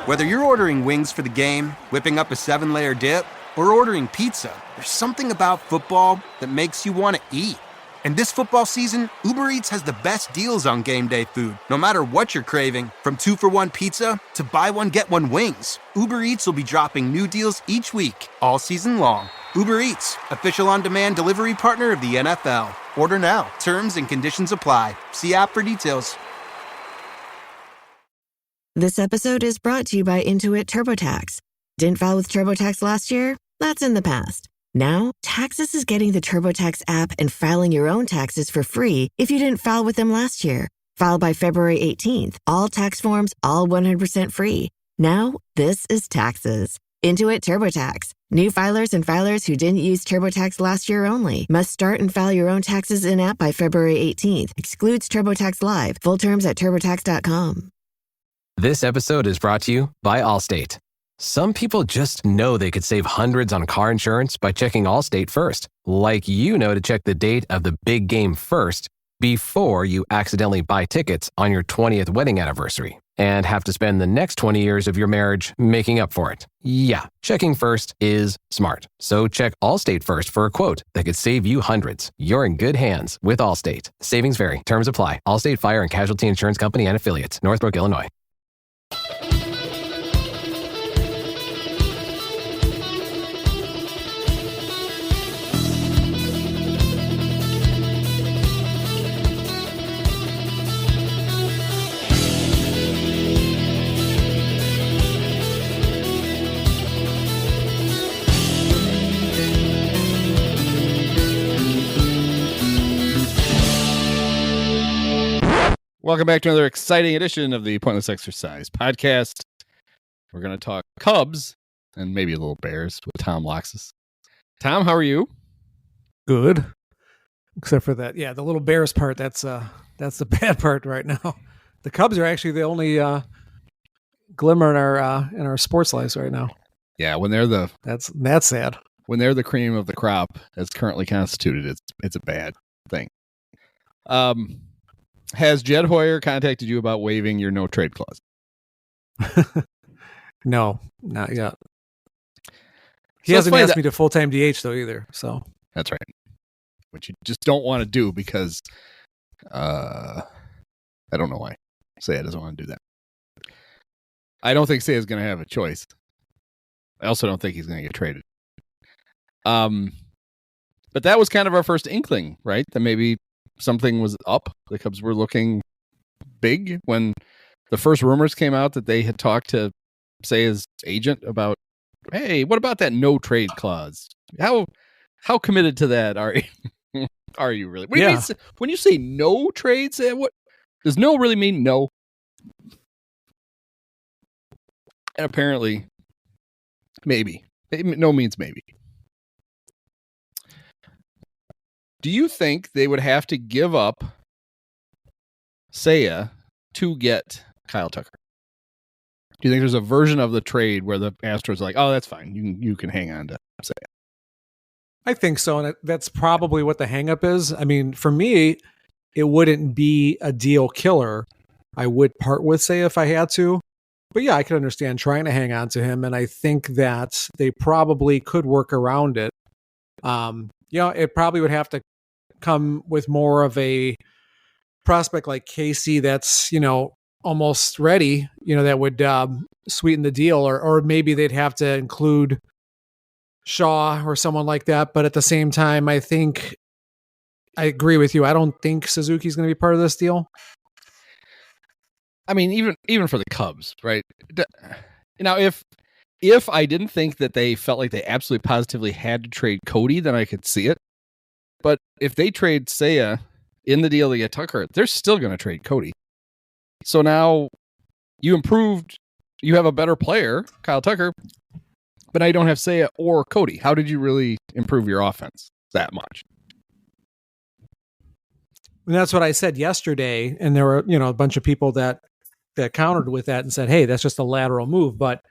Whether you're ordering wings for the game, whipping up a 7-layer dip, or ordering pizza, there's something about football that makes you want to eat. And this football season, Uber Eats has the best deals on game day food. No matter what you're craving, from 2-for-1 pizza to buy one, get one wings, Uber Eats will be dropping new deals each week, all season long. Uber Eats, official on-demand delivery partner of the NFL. Order now. Terms and conditions apply. See app for details. This episode is brought to you by Intuit TurboTax. Didn't file with TurboTax last year? That's in the past. Now, Taxes is getting the TurboTax app and filing your own taxes for free if you didn't file with them last year. File by February 18th. All tax forms, all 100% free. Now, this is Taxes. Intuit TurboTax. New filers and filers who didn't use TurboTax last year only must start and file your own taxes in-app by February 18th. Excludes TurboTax Live. Full terms at TurboTax.com. This episode is brought to you by Allstate. Some people just know they could save hundreds on car insurance by checking Allstate first. Like you know to check the date of the big game first before you accidentally buy tickets on your 20th wedding anniversary and have to spend the next 20 years of your marriage making up for it. Yeah, checking first is smart. So check Allstate first for a quote that could save you hundreds. You're in good hands with Allstate. Savings vary. Terms apply. Allstate Fire and Casualty Insurance Company and Affiliates. Northbrook, Illinois. Welcome back to another exciting edition of the Pointless Exercise podcast. We're going to talk Cubs and maybe a little Bears with Tom Loxas. Tom, how are you? Good. Except for that, the little Bears part, that's the bad part right now. The Cubs are actually the only glimmer in our sports lives right now. Yeah, when they're that's sad. When they're the cream of the crop as currently constituted, it's a bad thing. Has Jed Hoyer contacted you about waiving your no trade clause? No, not yet. He hasn't asked me to full-time DH though either. So that's right. Which you just don't want to do because I don't know why Seiya doesn't want to do that. I don't think Seiya's going to have a choice. I also don't think he's going to get traded. But that was kind of our first inkling, right? That maybe something was up. The Cubs were looking big when the first rumors came out that they had talked to Seiya's agent about, hey, what about that no trade clause? How committed to that are you? Are you really? When you say no trades, what does no really mean? No. And apparently, maybe. No means maybe. Do you think they would have to give up Seiya to get Kyle Tucker? Do you think there's a version of the trade where the Astros are like, oh, that's fine. You can hang on to Seiya? I think so, and that's probably what the hangup is. I mean, for me, it wouldn't be a deal killer. I would part with Seiya if I had to. But yeah, I could understand trying to hang on to him, and I think that they probably could work around it. It probably would have to come with more of a prospect like Casey that's, almost ready, that would sweeten the deal, or maybe they'd have to include Shaw or someone like that. But at the same time, I think I agree with you. I don't think Suzuki's going to be part of this deal. I mean, even for the Cubs, right? Now, if I didn't think that they felt like they absolutely positively had to trade Cody, then I could see it. But if they trade Seiya in the deal to get Tucker, they're still going to trade Cody. So now you have a better player, Kyle Tucker, but now you don't have Seiya or Cody. How did you really improve your offense that much? And that's what I said yesterday. And there were, a bunch of people that countered with that and said, hey, that's just a lateral move. But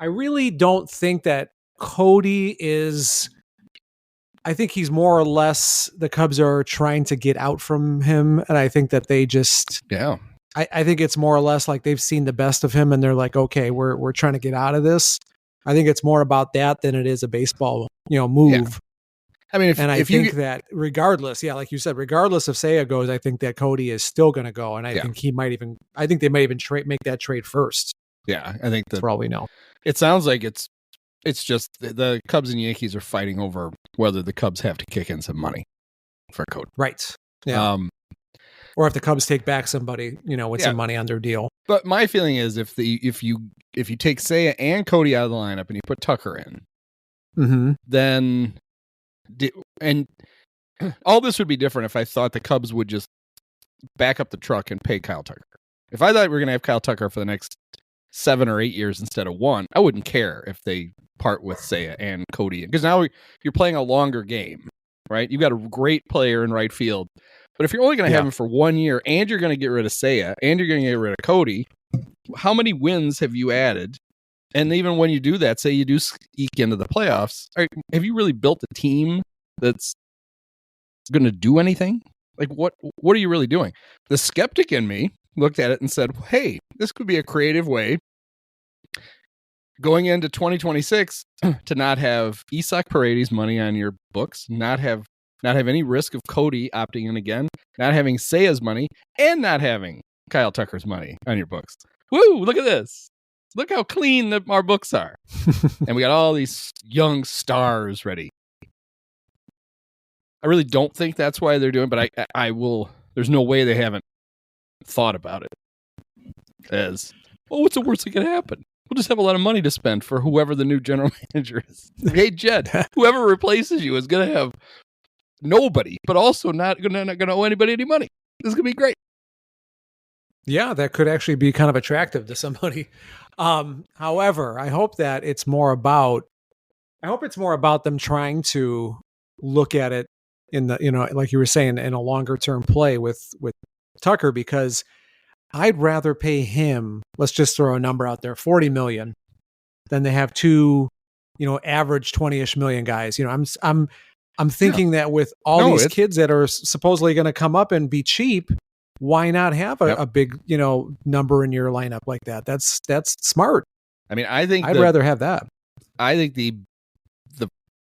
I really don't think that Cody is, I think he's more or less, the Cubs are trying to get out from him. And I think that they just, I think it's more or less like they've seen the best of him and they're like, okay, we're trying to get out of this. I think it's more about that than it is a baseball, move. Yeah. I mean, I think that regardless, like you said, regardless if Seiya goes, I think that Cody is still going to go. And I think they might even make that trade first. Yeah. I think for all we know, it sounds like it's just the Cubs and Yankees are fighting over whether the Cubs have to kick in some money for Cody. Right. Yeah. Or if the Cubs take back somebody, with some money on their deal. But my feeling is if you take Seiya and Cody out of the lineup and you put Tucker in, then and all this would be different if I thought the Cubs would just back up the truck and pay Kyle Tucker. If I thought we were going to have Kyle Tucker for the next 7 or 8 years instead of 1, I wouldn't care if they part with Seiya and Cody, because now you're playing a longer game, right? You've got a great player in right field. But if you're only going to have him for 1 year and you're going to get rid of Seiya and you're going to get rid of Cody, how many wins have you added? And even when you do that, say you do eke into the playoffs, have you really built a team that's going to do anything? Like, what are you really doing? The skeptic in me looked at it and said, hey, this could be a creative way going into 2026 to not have Isaac Paredes money on your books, not have any risk of Cody opting in again, not having Seiya's money, and not having Kyle Tucker's money on your books. Woo, look at this. Look how clean our books are. And we got all these young stars ready. I really don't think that's why they're doing it, but I will. There's no way they haven't thought about it as, what's the worst that could happen? We'll just have a lot of money to spend for whoever the new general manager is. Hey, Jed, whoever replaces you is going to have nobody, but also not going to owe anybody any money. This is going to be great. Yeah, that could actually be kind of attractive to somebody. However, I hope that it's more about them trying to look at it in the, like you were saying, in a longer term play with Tucker, because I'd rather pay him, let's just throw a number out there, $40 million, than they have two, average 20-ish million guys. I'm thinking that with all these kids that are supposedly going to come up and be cheap, why not have a big, number in your lineup like that? That's smart. I mean, I'd rather have that. I think the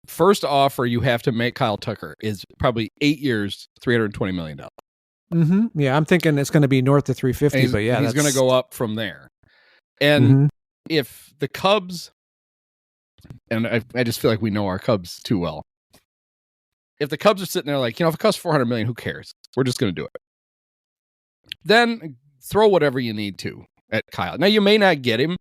first offer you have to make Kyle Tucker is probably 8 years, $320 million. Mm-hmm. Yeah, I'm thinking it's going to be north of 350, but yeah, he's going to go up from there. And if the Cubs, and I just feel like we know our Cubs too well. If the Cubs are sitting there like, if it costs $400 million, who cares? We're just going to do it. Then throw whatever you need to at Kyle. Now, you may not get him,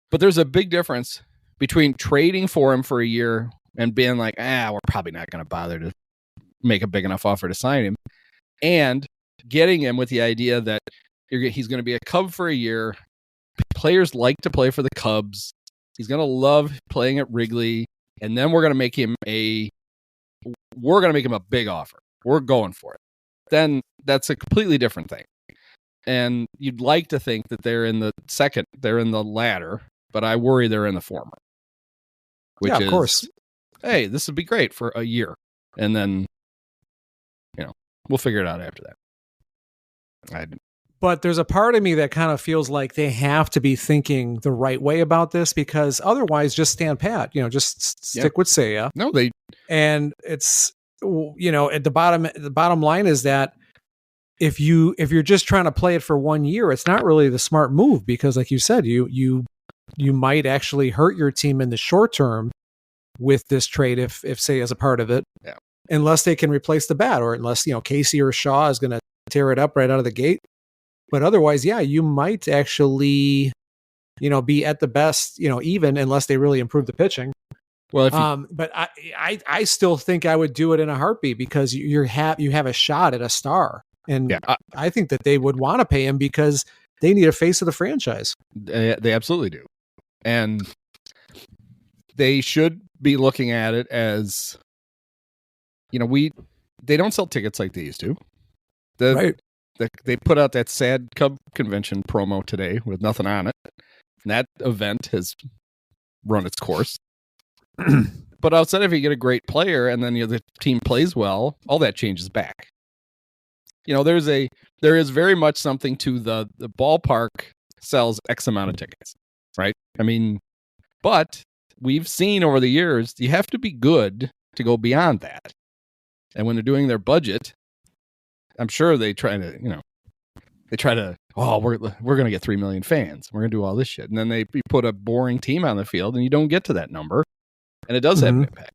but there's a big difference between trading for him for a year and being like, we're probably not going to bother to make a big enough offer to sign him, and getting him with the idea that he's going to be a Cub for a year. Players like to play for the Cubs. He's going to love playing at Wrigley, and then we're going to make him a big offer. We're going for it. Then that's a completely different thing. And you'd like to think that they're in the latter, but I worry they're in the former. Which of course. Hey, this would be great for a year. And then, we'll figure it out after that. But there's a part of me that kind of feels like they have to be thinking the right way about this, because otherwise just stand pat, just stick with Seiya. No, and it's, at the bottom line is that if you're just trying to play it for 1 year, it's not really the smart move, because like you said, you might actually hurt your team in the short term with this trade if Seiya's a part of it. Yeah. Unless they can replace the bat, or unless, Casey or Shaw is going to tear it up right out of the gate. But otherwise, you might actually, be at the best, even, unless they really improve the pitching. Well, but I still think I would do it in a heartbeat, because you have a shot at a star. And I think that they would want to pay him because they need a face of the franchise. They absolutely do. And they should be looking at it as, they don't sell tickets like they used to. Right. They put out that sad Cub convention promo today with nothing on it. And that event has run its course. But outside, if you get a great player and then the other team plays well, all that changes back. there is very much something to the ballpark sells X amount of tickets, right? I mean, but we've seen over the years, you have to be good to go beyond that. And when they're doing their budget, I'm sure they try to, we're going to get 3 million fans. We're going to do all this shit. And then they put a boring team on the field and you don't get to that number. And it does have an impact.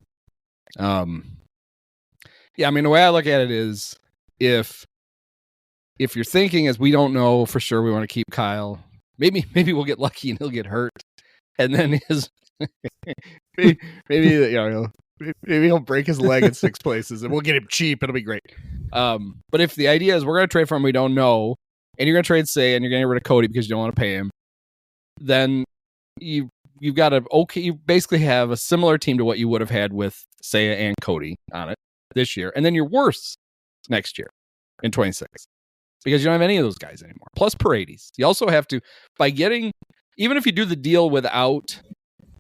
Yeah, I mean, the way I look at it is if you're thinking as we don't know for sure we want to keep Kyle, maybe we'll get lucky and he'll get hurt. And then maybe he'll break his leg in 6 places and we'll get him cheap. It'll be great. But if the idea is we're going to trade for him, we don't know, and you're going to trade Seiya and you're going to get rid of Cody because you don't want to pay him, then you've got you basically have a similar team to what you would have had with Seiya and Cody on it this year. And then you're worse next year in 26 because you don't have any of those guys anymore. Plus Paredes. You also have to, even if you do the deal without,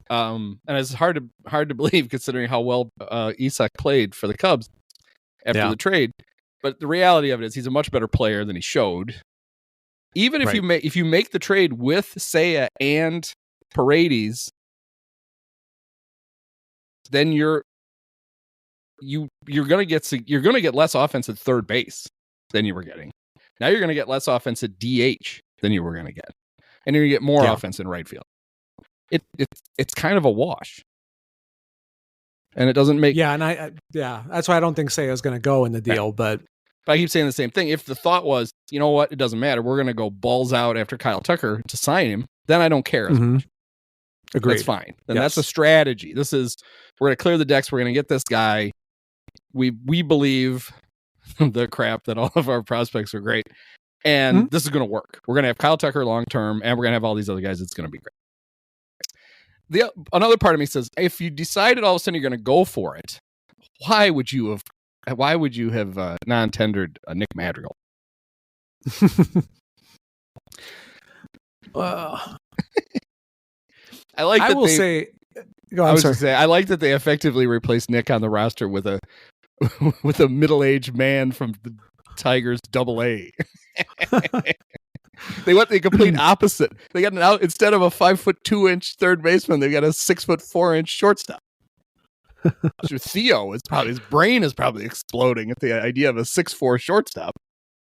and it's hard to believe considering how well Isaac played for the Cubs after the trade. But the reality of it is he's a much better player than he showed. Even if you make the trade with Seiya and Paredes, then you're gonna get less offense at third base than you were getting. Now you're gonna get less offense at DH than you were gonna get, and you're gonna get more offense in right field. It's kind of a wash, and it doesn't make that's why I don't think Seiya is going to go in the deal. But I keep saying the same thing. If the thought was, you know what, it doesn't matter, we're going to go balls out after Kyle Tucker to sign him, then I don't care as much. Agreed. That's fine. Then that's a strategy. We're going to clear the decks. We're going to get this guy. We believe the crap that all of our prospects are great, and this is going to work. We're going to have Kyle Tucker long term, and we're going to have all these other guys. It's going to be great. Another part of me says, if you decided all of a sudden you're going to go for it, why would you have non-tendered Nick Madrigal? I like. I will say. I was going to say I like that they effectively replaced Nick on the roster with a middle-aged man from the Tigers AA. They went the complete opposite. They got instead of a 5'2" third baseman, they got a 6'4" shortstop. Theo his brain is probably exploding at the idea of a 6'4" shortstop.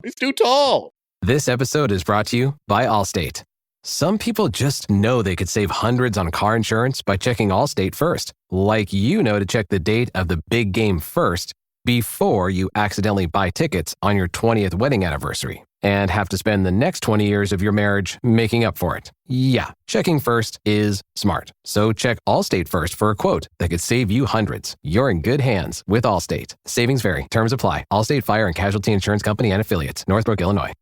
He's too tall. This episode is brought to you by Allstate. Some people just know they could save hundreds on car insurance by checking Allstate first, like to check the date of the big game first before you accidentally buy tickets on your 20th wedding anniversary and have to spend the next 20 years of your marriage making up for it. Yeah, checking first is smart. So check Allstate first for a quote that could save you hundreds. You're in good hands with Allstate. Savings vary. Terms apply. Allstate Fire and Casualty Insurance Company and Affiliates. Northbrook, Illinois.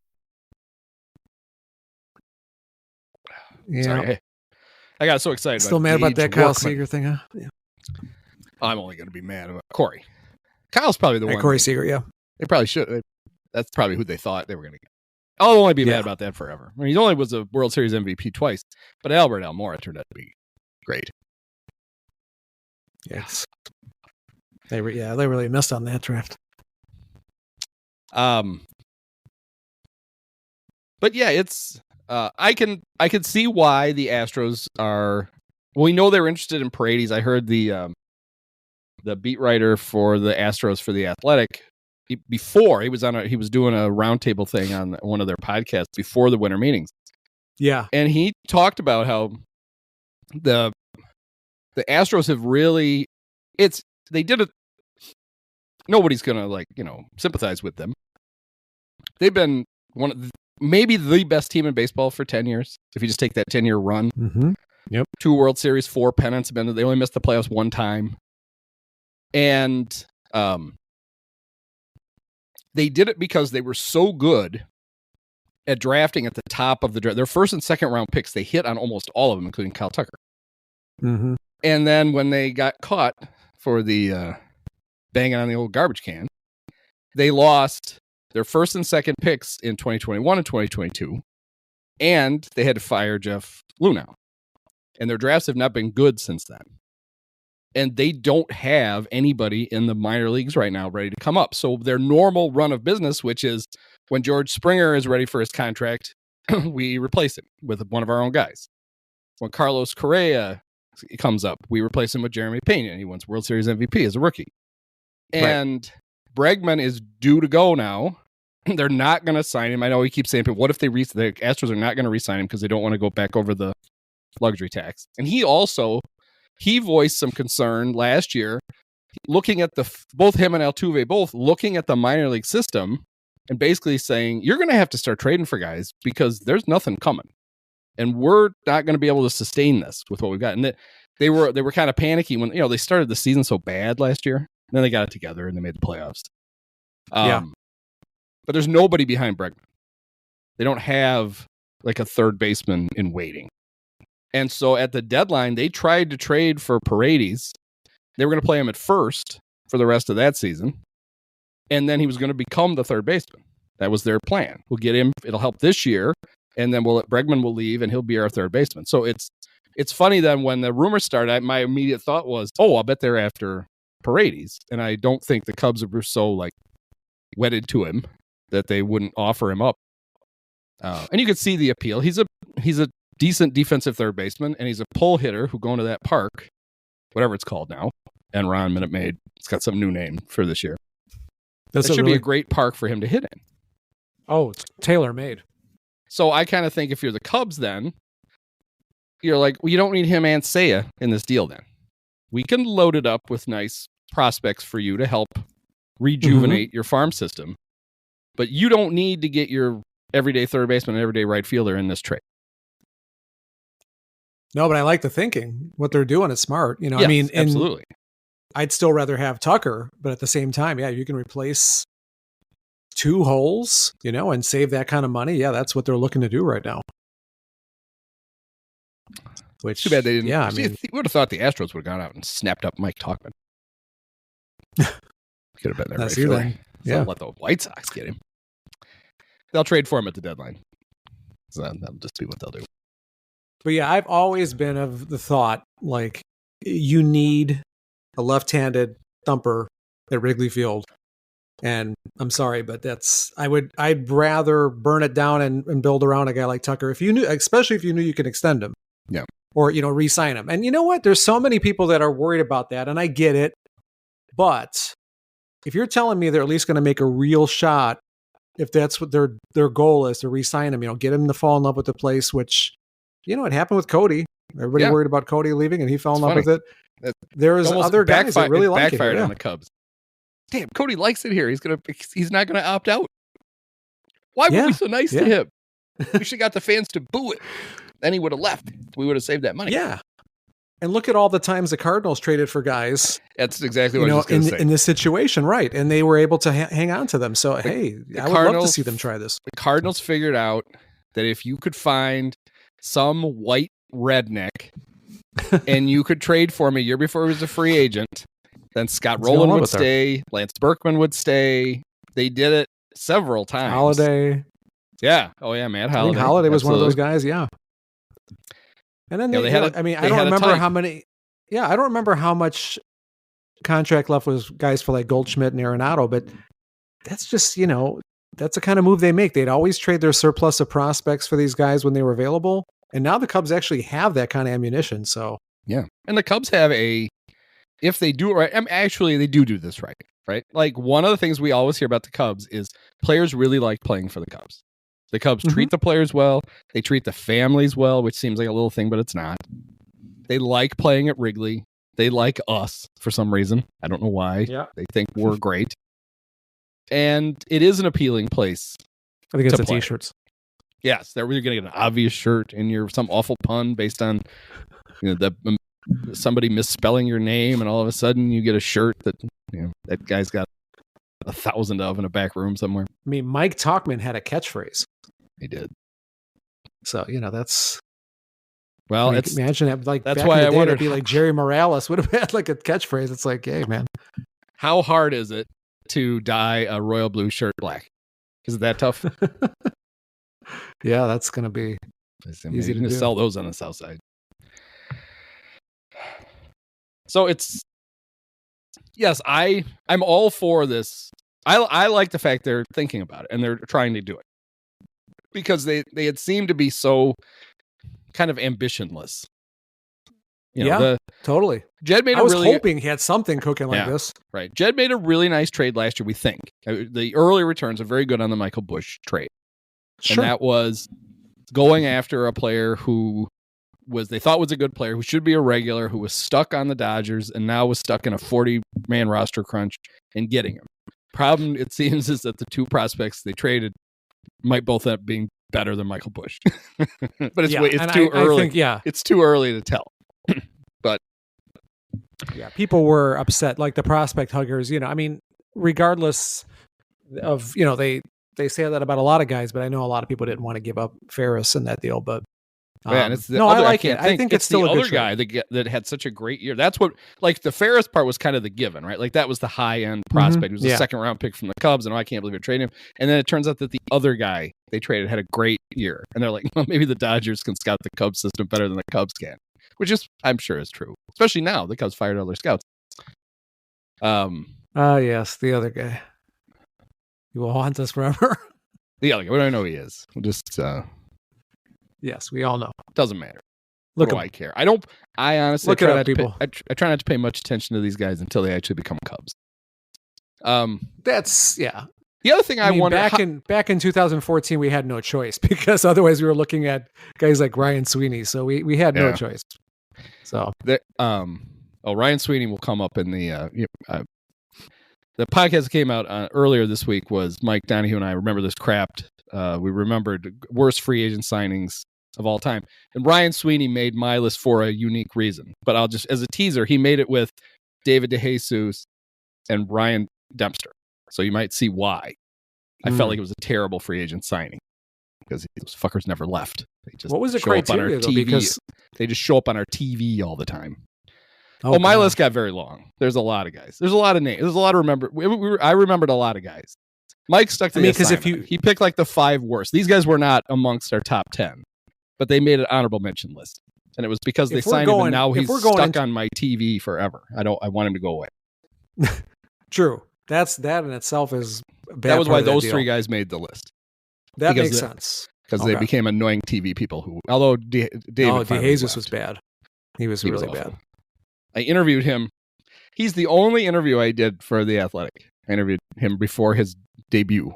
Yeah. Sorry, I got so excited. Still mad about that Kyle Seager thing, huh? Yeah. I'm only going to be mad about Corey. Kyle's probably the one. Corey Seager, yeah. They probably should. That's probably who they thought they were going to get. I'll only be mad about that forever. I mean, he only was a World Series MVP twice, but Albert Almora turned out to be great. Yes. They really missed on that draft. But yeah, it's I can see why the Astros are. Well, we know they were interested in Paredes. I heard the beat writer for the Astros for the Athletic before he was doing a roundtable thing on one of their podcasts before the winter meetings. Yeah, and he talked about how the Astros have really they did it. Nobody's gonna sympathize with them. They've been maybe the best team in baseball for 10 years. If you just take that 10-year run, Yep, 2 World Series, 4 pennants. They only missed the playoffs 1 time. And they did it because they were so good at drafting at the top of the draft. Their first and second round picks, they hit on almost all of them, including Kyle Tucker. Mm-hmm. And then when they got caught for the banging on the old garbage can, they lost their first and second picks in 2021 and 2022, and they had to fire Jeff Luhnow. And their drafts have not been good since then. and they don't have anybody in the minor leagues right now ready to come up. So their normal run of business, which is when George Springer is ready for his contract, we replace him with one of our own guys. When Carlos Correa comes up, we replace him with Jeremy Pena, and he wins World Series MVP as a rookie. And Bregman is due to go now. They're not going to sign him. I know he keeps saying, but what if the Astros are not going to re-sign him because they don't want to go back over the luxury tax? And he voiced some concern last year, looking at both him and Altuve, both looking at the minor league system and basically saying, you're going to have to start trading for guys because there's nothing coming. And we're not going to be able to sustain this with what we've got. And they were kind of panicky when, they started the season so bad last year. And then they got it together and they made the playoffs. But there's nobody behind Bregman. They don't have like a third baseman in waiting. And so at the deadline, they tried to trade for Paredes. They were going to play him at first for the rest of that season. And then he was going to become the third baseman. That was their plan. We'll get him. It'll help this year. And then Bregman will leave and he'll be our third baseman. So it's funny that when the rumors started, my immediate thought was, I'll bet they're after Paredes. And I don't think the Cubs were so like wedded to him that they wouldn't offer him up. And you could see the appeal. He's a decent defensive third baseman, and he's a pull hitter who going to that park, whatever it's called now, Enron, Minute Maid. It's got some new name for this year. That should be a great park for him to hit in. Oh, it's tailor-made. So I kind of think if you're the Cubs then, you're like, well, you don't need him and Seiya in this deal then. We can load it up with nice prospects for you to help rejuvenate your farm system, but you don't need to get your everyday third baseman and everyday right fielder in this trade. No, but I like the thinking. What they're doing is smart. Yes, I mean, absolutely. I'd still rather have Tucker, but at the same time, you can replace 2 holes, and save that kind of money. Yeah, that's what they're looking to do right now. Which too bad they didn't. Yeah, I mean, you would have thought the Astros would have gone out and snapped up Mike Tauchman. Could have been there. That's right right. So let the White Sox get him. They'll trade for him at the deadline. So that'll just be what they'll do. But yeah, I've always been of the thought, like, you need a left-handed thumper at Wrigley Field. And I'm sorry, but I'd rather burn it down and build around a guy like Tucker. Especially if you knew you could extend him. Yeah. Or, re-sign him. And you know what? There's so many people that are worried about that, and I get it. But if you're telling me they're at least going to make a real shot, if that's what their goal is, to re-sign him, get him to fall in love with the place, which, it happened with Cody. Everybody worried about Cody leaving, and he fell in love with it. There's other guys that really like it. Backfired on the Cubs. Damn, Cody likes it here. He's not gonna opt out. Why were we so nice to him? We should have got the fans to boo it. Then he would have left. We would have saved that money. Yeah. And look at all the times the Cardinals traded for guys. That's exactly what I was going to say. In this situation, right? And they were able to hang on to them. So, I would love to see them try this. The Cardinals figured out that if you could find some white redneck and you could trade for him a year before he was a free agent, then Scott Rowland would stay, Lance Berkman would stay. They did it several times. Holiday. Yeah. Oh, yeah, Matt Holiday. I think Holiday was one of those guys, yeah. And then I don't remember how many. Yeah, I don't remember how much contract left was guys for like Goldschmidt and Arenado, but that's just, that's the kind of move they make. They'd always trade their surplus of prospects for these guys when they were available. And now the Cubs actually have that kind of ammunition. So, yeah. And the Cubs have if they do it right, actually they do this right? Like one of the things we always hear about the Cubs is players really like playing for the Cubs. The Cubs treat the players well. They treat the families well, which seems like a little thing, but it's not. They like playing at Wrigley. They like us for some reason. I don't know why. Yeah. They think we're great. And it is an appealing place. I think it's the t-shirts. Yes. You're going to get an obvious shirt and some awful pun based on somebody misspelling your name, and all of a sudden you get a shirt that that guy's got 1,000 of in a back room somewhere. I mean, Mike Tauchman had a catchphrase. He did. So, that's... Well, imagine it, like, that's back why in the I day, wondered. It'd be like Jerry Morales would have had like a catchphrase. It's like, hey, man. How hard is it to dye a royal blue shirt black? Is it that tough? Yeah, that's going to be easy to sell those on the south side. So it's, yes, I'm all for this. I like the fact they're thinking about it and they're trying to do it because they had seemed to be so kind of ambitionless. Totally. Jed made I was hoping he had something cooking like this. Right. Jed made a really nice trade last year, we think. The early returns are very good on the Michael Busch trade. Sure. And that was going after a player who they thought was a good player, who should be a regular, who was stuck on the Dodgers and now was stuck in a 40-man roster crunch and getting him. Problem, it seems, is that the two prospects they traded might both end up being better than Michael Busch. But it's too early. I think, it's too early to tell. But yeah, people were upset, like the prospect huggers. I mean, regardless of they say that about a lot of guys, but I know a lot of people didn't want to give up Ferris in that deal. But and it's the no, other, I like it. I think it's still the a good other guy that had such a great year. That's what, like, the Ferris part was kind of the given, right? Like, that was the high end prospect. He was a second round pick from the Cubs, and I can't believe they traded him. And then it turns out that the other guy they traded had a great year, and they're like, well, maybe the Dodgers can scout the Cubs system better than the Cubs can, which is, I'm sure, is true. Especially now the Cubs fired all their scouts. Yes, the other guy. He will haunt us forever. The other guy, we don't know who he is. We'll just yes, we all know. Doesn't matter. Look, what do I care? I honestly look try it up, not to people. I try not to pay much attention to these guys until they actually become Cubs. That's the other thing I wonder, back in 2014 we had no choice because otherwise we were looking at guys like Ryan Sweeney, so we had no choice. So Ryan Sweeney will come up in the podcast that came out earlier this week was Mike Donahue and I remember this crapped. We remembered worst free agent signings of all time. And Ryan Sweeney made my list for a unique reason. But I'll just, as a teaser, he made it with David DeJesus and Ryan Dempster. So you might see why. I felt like it was a terrible free agent signing because those fuckers never left. They just what was the show up on our criteria, though? TV. Because they just show up on our TV all the time. My list got very long. There's a lot of guys. There's a lot of names. There's a lot of I remembered a lot of guys. Mike stuck to because he picked like the 5 worst. These guys were not amongst our top 10, but they made an honorable mention list, and it was because they signed him, and now he's stuck on my TV forever. I want him to go away. True. That in itself is a bad. That was why those 3 guys made the list. That makes sense because they became annoying TV people. Who, although David DeJesus was bad. He was really bad. I interviewed him. He's the only interview I did for The Athletic. I interviewed him before his debut.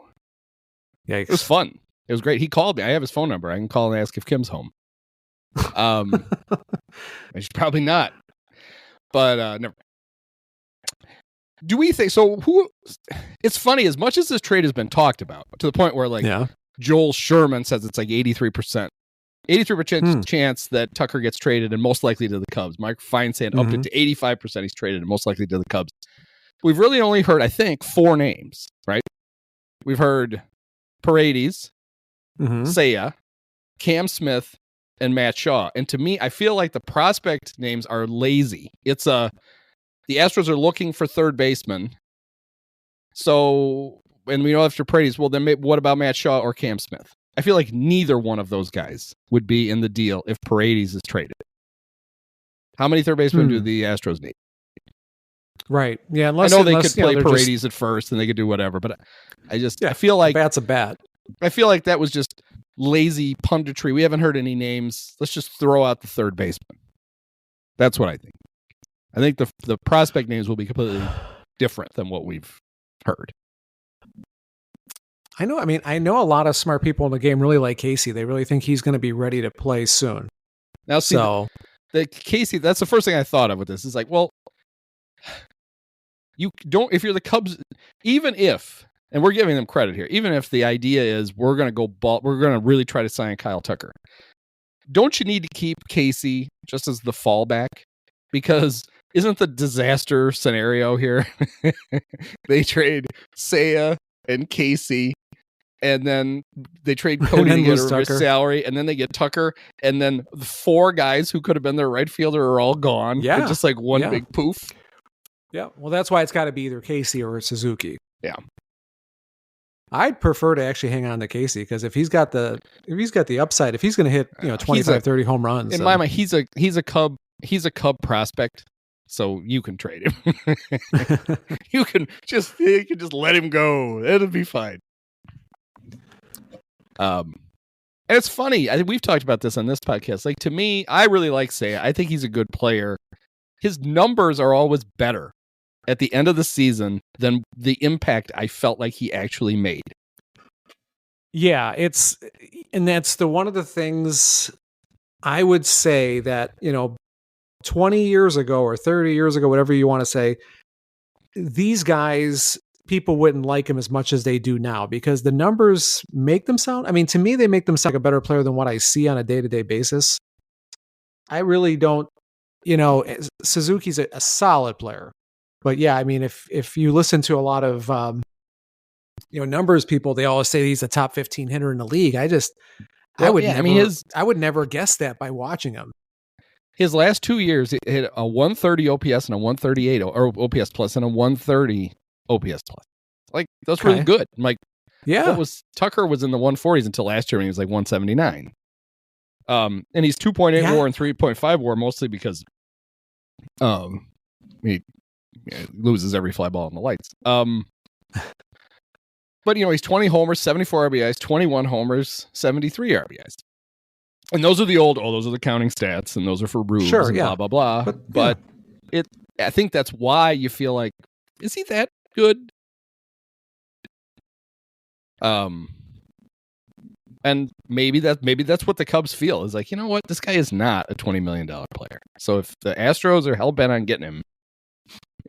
Yikes. It was fun. It was great. He called me. I have his phone number. I can call and ask if Kim's home. She's probably not. But never. Do we think so? It's funny, as much as this trade has been talked about to the point where Joel Sherman says it's like 83%. 83% chance that Tucker gets traded and most likely to the Cubs. Mike Feinsand upped it to 85% he's traded and most likely to the Cubs. We've really only heard, I think, 4 names, right? We've heard Paredes, Seiya, Cam Smith, and Matt Shaw. And to me, I feel like the prospect names are lazy. It's the Astros are looking for third baseman. So, and we know after Paredes, well, then what about Matt Shaw or Cam Smith? I feel like neither one of those guys would be in the deal if Paredes is traded. How many third basemen do the Astros need? Right. Yeah. I know they could play Paredes at first and they could do whatever, but I feel like bat's a bat. I feel like that was just lazy punditry. We haven't heard any names. Let's just throw out the third baseman. That's what I think. I think the prospect names will be completely different than what we've heard. I know a lot of smart people in the game really like Casey. They really think he's going to be ready to play soon. Now, see, the Casey, that's the first thing I thought of with this. Is like, well, you don't, if you're the Cubs, even if, and we're giving them credit here, even if the idea is we're going to really try to sign Kyle Tucker, don't you need to keep Casey just as the fallback? Because isn't the disaster scenario here? They trade Seiya and Casey, and then they trade Cody to get a salary, and then they get Tucker, and then the 4 guys who could have been their right fielder are all gone. Yeah. It's just like one big poof. Yeah. Well, that's why it's got to be either Casey or Suzuki. Yeah. I'd prefer to actually hang on to Casey because if he's got the upside, if he's going to hit 25, 30 home runs. In my mind, he's a Cub prospect. So you can trade him. you can just let him go. It'll be fine. And it's funny. I think we've talked about this on this podcast. Like, to me, I really like Seiya. I think he's a good player. His numbers are always better at the end of the season than the impact I felt like he actually made. Yeah, that's one of the things I would say that, 20 years ago or 30 years ago, whatever you want to say, these guys, people wouldn't like him as much as they do now because the numbers make them sound, to me, they make them sound like a better player than what I see on a day-to-day basis. I really don't, Suzuki's a solid player. But yeah, if you listen to a lot of, numbers people, they always say he's a top 15 hitter in the league. I would never guess that by watching him. His last 2 years, he hit a 130 OPS and a 138 or OPS plus and a 130 OPS plus. Like, that's really good. I'm like, yeah. Tucker was in the 140s until last year when he was like 179. And he's 2.8 WAR and 3.5 WAR mostly because he loses every fly ball in the lights. But he's 20 homers, 74 RBIs, 21 homers, 73 RBIs. And those are those are the counting stats, and those are for rubes and blah, blah, blah. But I think that's why you feel like, is he that good? And maybe that's what the Cubs feel is like, you know what? This guy is not a $20 million player. So if the Astros are hell bent on getting him,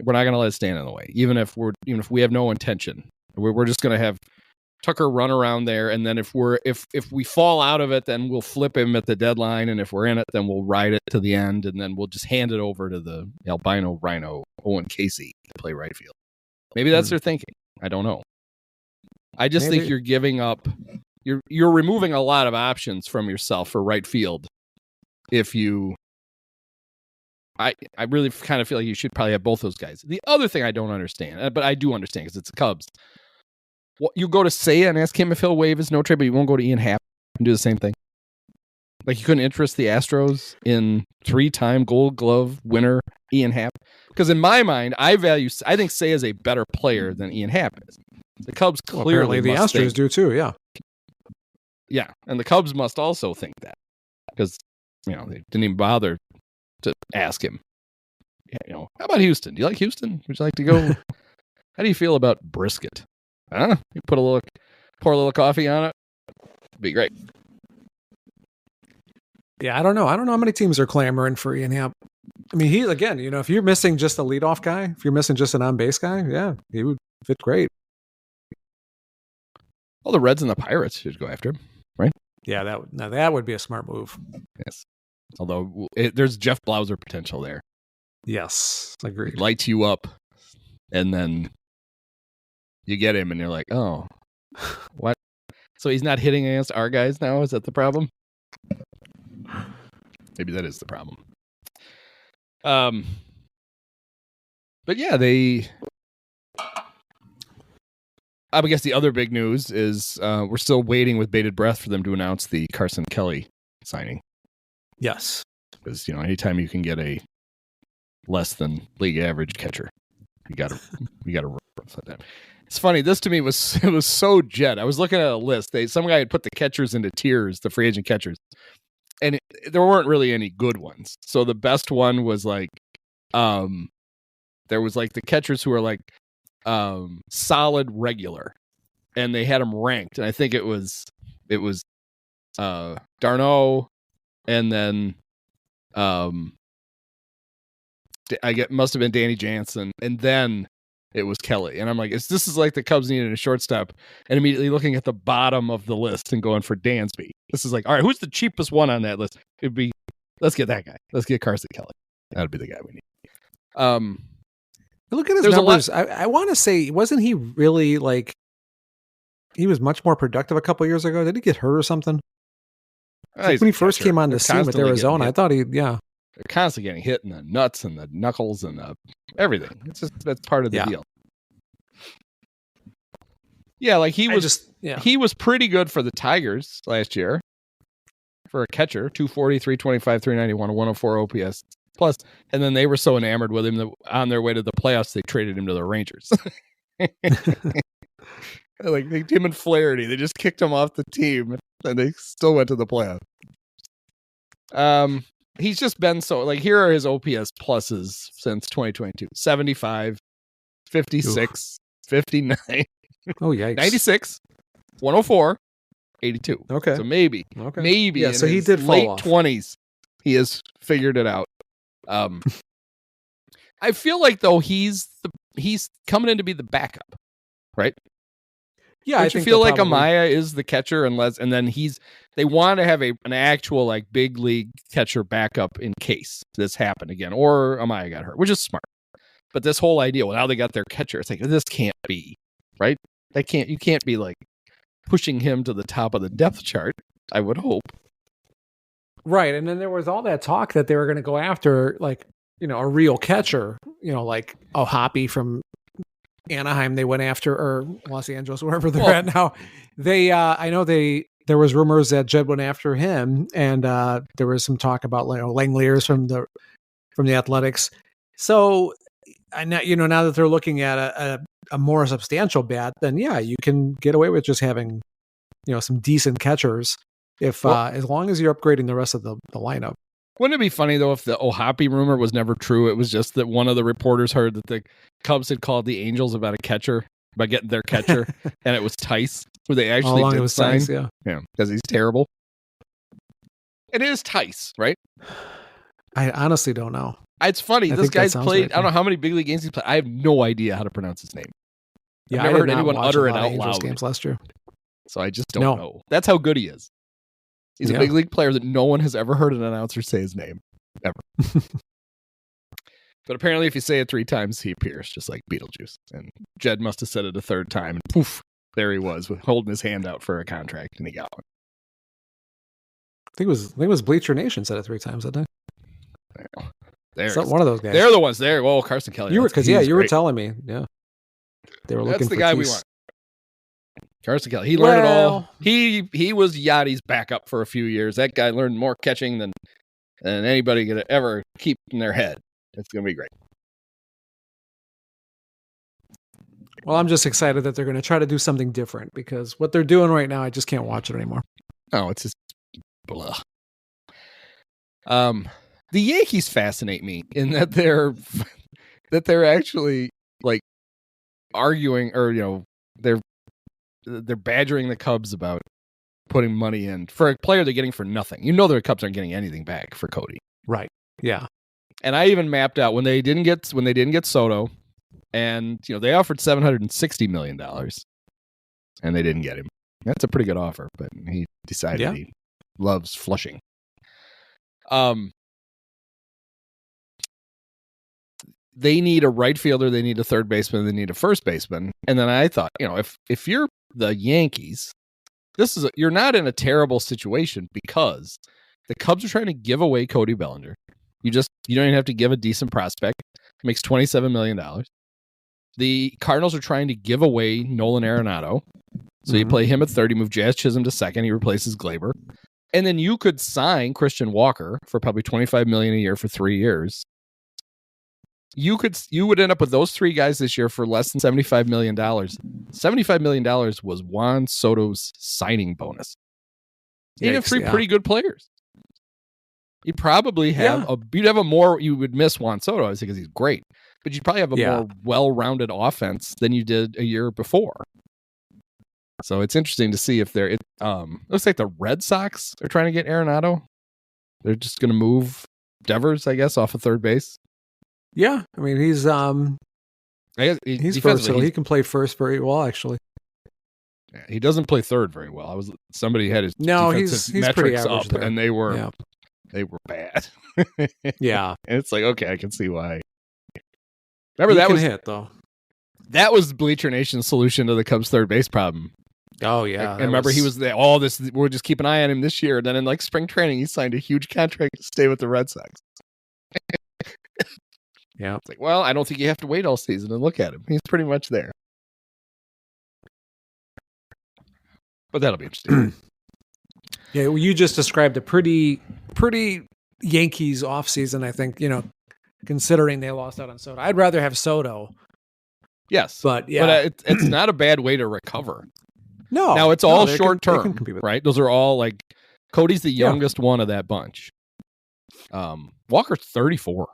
we're not going to let it stand in the way. Even if we have no intention, we're just going to have Tucker run around there, and then if we fall out of it, then we'll flip him at the deadline, and if we're in it, then we'll ride it to the end, and then we'll just hand it over to the albino rhino Owen Casey to play right field. Maybe that's their thinking. I don't know. I just think you're giving up. You're removing a lot of options from yourself for right field. If you, I really kind of feel like you should probably have both those guys. The other thing I don't understand, but I do understand because it's the Cubs. Well, you go to Seiya and ask him if he'll waive his no trade, but you won't go to Ian Happ and do the same thing. Like, you couldn't interest the Astros in 3-time Gold Glove winner Ian Happ, because in my mind, I think Seiya is a better player than Ian Happ is. The Cubs clearly, the Astros do too. Yeah, yeah, and the Cubs must also think that because they didn't even bother to ask him. How about Houston? Do you like Houston? Would you like to go? How do you feel about brisket? Huh? You pour a little coffee on it. It'd be great. Yeah, I don't know. How many teams are clamoring for Ian Happ. He again, if you're missing just a leadoff guy, if you're missing just an on-base guy, yeah, he would fit great. Well, the Reds and the Pirates should go after him, right? Yeah, that would be a smart move. Yes. Although there's Jeff Blauser potential there. Yes, agreed. He lights you up, and then you get him, and you're like, oh, what? So he's not hitting against our guys now? Is that the problem? Maybe that is the problem. But yeah, I guess the other big news is we're still waiting with bated breath for them to announce the Carson Kelly signing. Yes. Because, anytime you can get a less than league average catcher, you got to run that. It's funny. This to me was so jet. I was looking at a list. Some guy had put the catchers into tiers, the free agent catchers, and there weren't really any good ones. So the best one was like, there was like the catchers who are like solid regular, and they had them ranked. And I think it was Darno, and then must have been Danny Jansen, and then it was Kelly. And I'm like, this is like the Cubs needed a shortstop, and immediately looking at the bottom of the list and going for Dansby. This is like, all right, who's the cheapest one on that list? It'd be, let's get that guy. Let's get Carson Kelly. That'd be the guy we need. Look at his numbers. I want to say, wasn't he really like, he was much more productive a couple years ago? Did he get hurt or something? When he first came on the scene with Arizona, I thought they're constantly getting hit in the nuts and the knuckles and everything. It's just, that's part of the deal. Yeah, like he was pretty good for the Tigers last year for a catcher. 240, 325, 391, 104 OPS, Plus, and then they were so enamored with him that on their way to the playoffs, they traded him to the Rangers. Like him and Flaherty, they just kicked him off the team, and they still went to the playoffs. He's just been so, like, here are his OPS pluses since 2022: 75, 56, 59, Oh, yikes. 96, 104, 82. Okay. So maybe Yeah, in so he his did fall late off. 20s, he has figured it out. I feel like, though, he's coming in to be the backup, right? Yeah, Don't I you think feel they'll like probably- Amaya is the catcher, and then they want to have an actual, like, big league catcher backup in case this happened again, or Amaya got hurt, which is smart. But this whole idea, well, now they got their catcher, it's like, this can't be, right? You can't be, like, pushing him to the top of the depth chart, I would hope. Right, and then there was all that talk that they were going to go after, like, a real catcher, like a Hoppy from Anaheim. They went after, or Los Angeles, wherever they're at now. I know there was rumors that Jed went after him, and there was some talk about Langeliers from the Athletics. So, now that they're looking at a more substantial bat, then yeah, you can get away with just having, some decent catchers if as long as you're upgrading the rest of the lineup. Wouldn't it be funny, though, if the Ohapi rumor was never true? It was just that one of the reporters heard that the Cubs had called the Angels about getting their catcher, and it was Tice, who they actually How long did it was sign. Tice, yeah. Yeah, because he's terrible. It is Tice, right? I honestly don't know. It's funny. I This think that guy's sounds played, right, I don't yeah. know how many big league games he's played. I have no idea how to pronounce his name. Yeah, I've never I heard did not anyone watch utter a it lot of out Angels loud. games last year. So I just don't No. know. That's how good he is. He's a Yeah. big league player that no one has ever heard an announcer say his name, ever. But apparently if you say it 3 times, he appears, just like Beetlejuice. And Jed must have said it a 3rd time, and poof, there he was, holding his hand out for a contract, and he got one. I think it was Bleacher Nation said it 3 times, didn't There, One of those guys. they're the ones there. Well, Carson Kelly. You were he's you were great. telling me, yeah. They were looking That's the for guy we Tease. want. Carson Kelly. He learned it all. Well- He was Yachty's backup for a few years. That guy learned more catching than anybody could ever keep in their head. It's going to be great. Well, I'm just excited that they're going to try to do something different because what they're doing right now, I just can't watch it anymore. No, it's just blah. The Yankees fascinate me in that they're actually, like, arguing, or they're badgering the Cubs about putting money in for a player they're getting for nothing. The Cubs aren't getting anything back for Cody. Right. Yeah. And I even mapped out when they didn't get Soto, and they offered $760 million, and they didn't get him. That's a pretty good offer, but he decided he loves Flushing. They need a right fielder, they need a third baseman, they need a first baseman. And then I thought, if you're the Yankees, you're not in a terrible situation because the Cubs are trying to give away Cody Bellinger. You don't even have to give a decent prospect. It makes $27 million. The Cardinals are trying to give away Nolan Arenado. So you play him at third, you move Jazz Chisholm to second, he replaces Glaber. And then you could sign Christian Walker for probably $25 million a year for 3 years. You would end up with those 3 guys this year for less than $75 million. $75 million was Juan Soto's signing bonus. You'd have 3 pretty good players. You'd probably have you would miss Juan Soto, obviously, because he's great, but you'd probably have a more well-rounded offense than you did a year before. So it's interesting to see if looks like the Red Sox are trying to get Arenado. They're just going to move Devers, I guess, off of third base. Yeah. I mean, he's he's versatile. He can play first very well, actually. Yeah, he doesn't play third very well. Somebody had his he's pretty metrics average up, there. and they were bad. Yeah. And it's like, okay, I can see why. Remember, he that can was hit, though. That was Bleacher Nation's solution to the Cubs' third base problem. Oh, yeah. And remember, he was there. We'll just keep an eye on him this year. Then in spring training, he signed a huge contract to stay with the Red Sox. Yeah. It's like, well, I don't think you have to wait all season and look at him. He's pretty much there. But that'll be interesting. Yeah, well, you just described a pretty Yankees offseason, I think, considering they lost out on Soto. I'd rather have Soto. Yes. But yeah. But it's not a bad way to recover. No. Now it's all short term, compete with right? Those are all like Cody's the youngest one of that bunch. Walker's 34.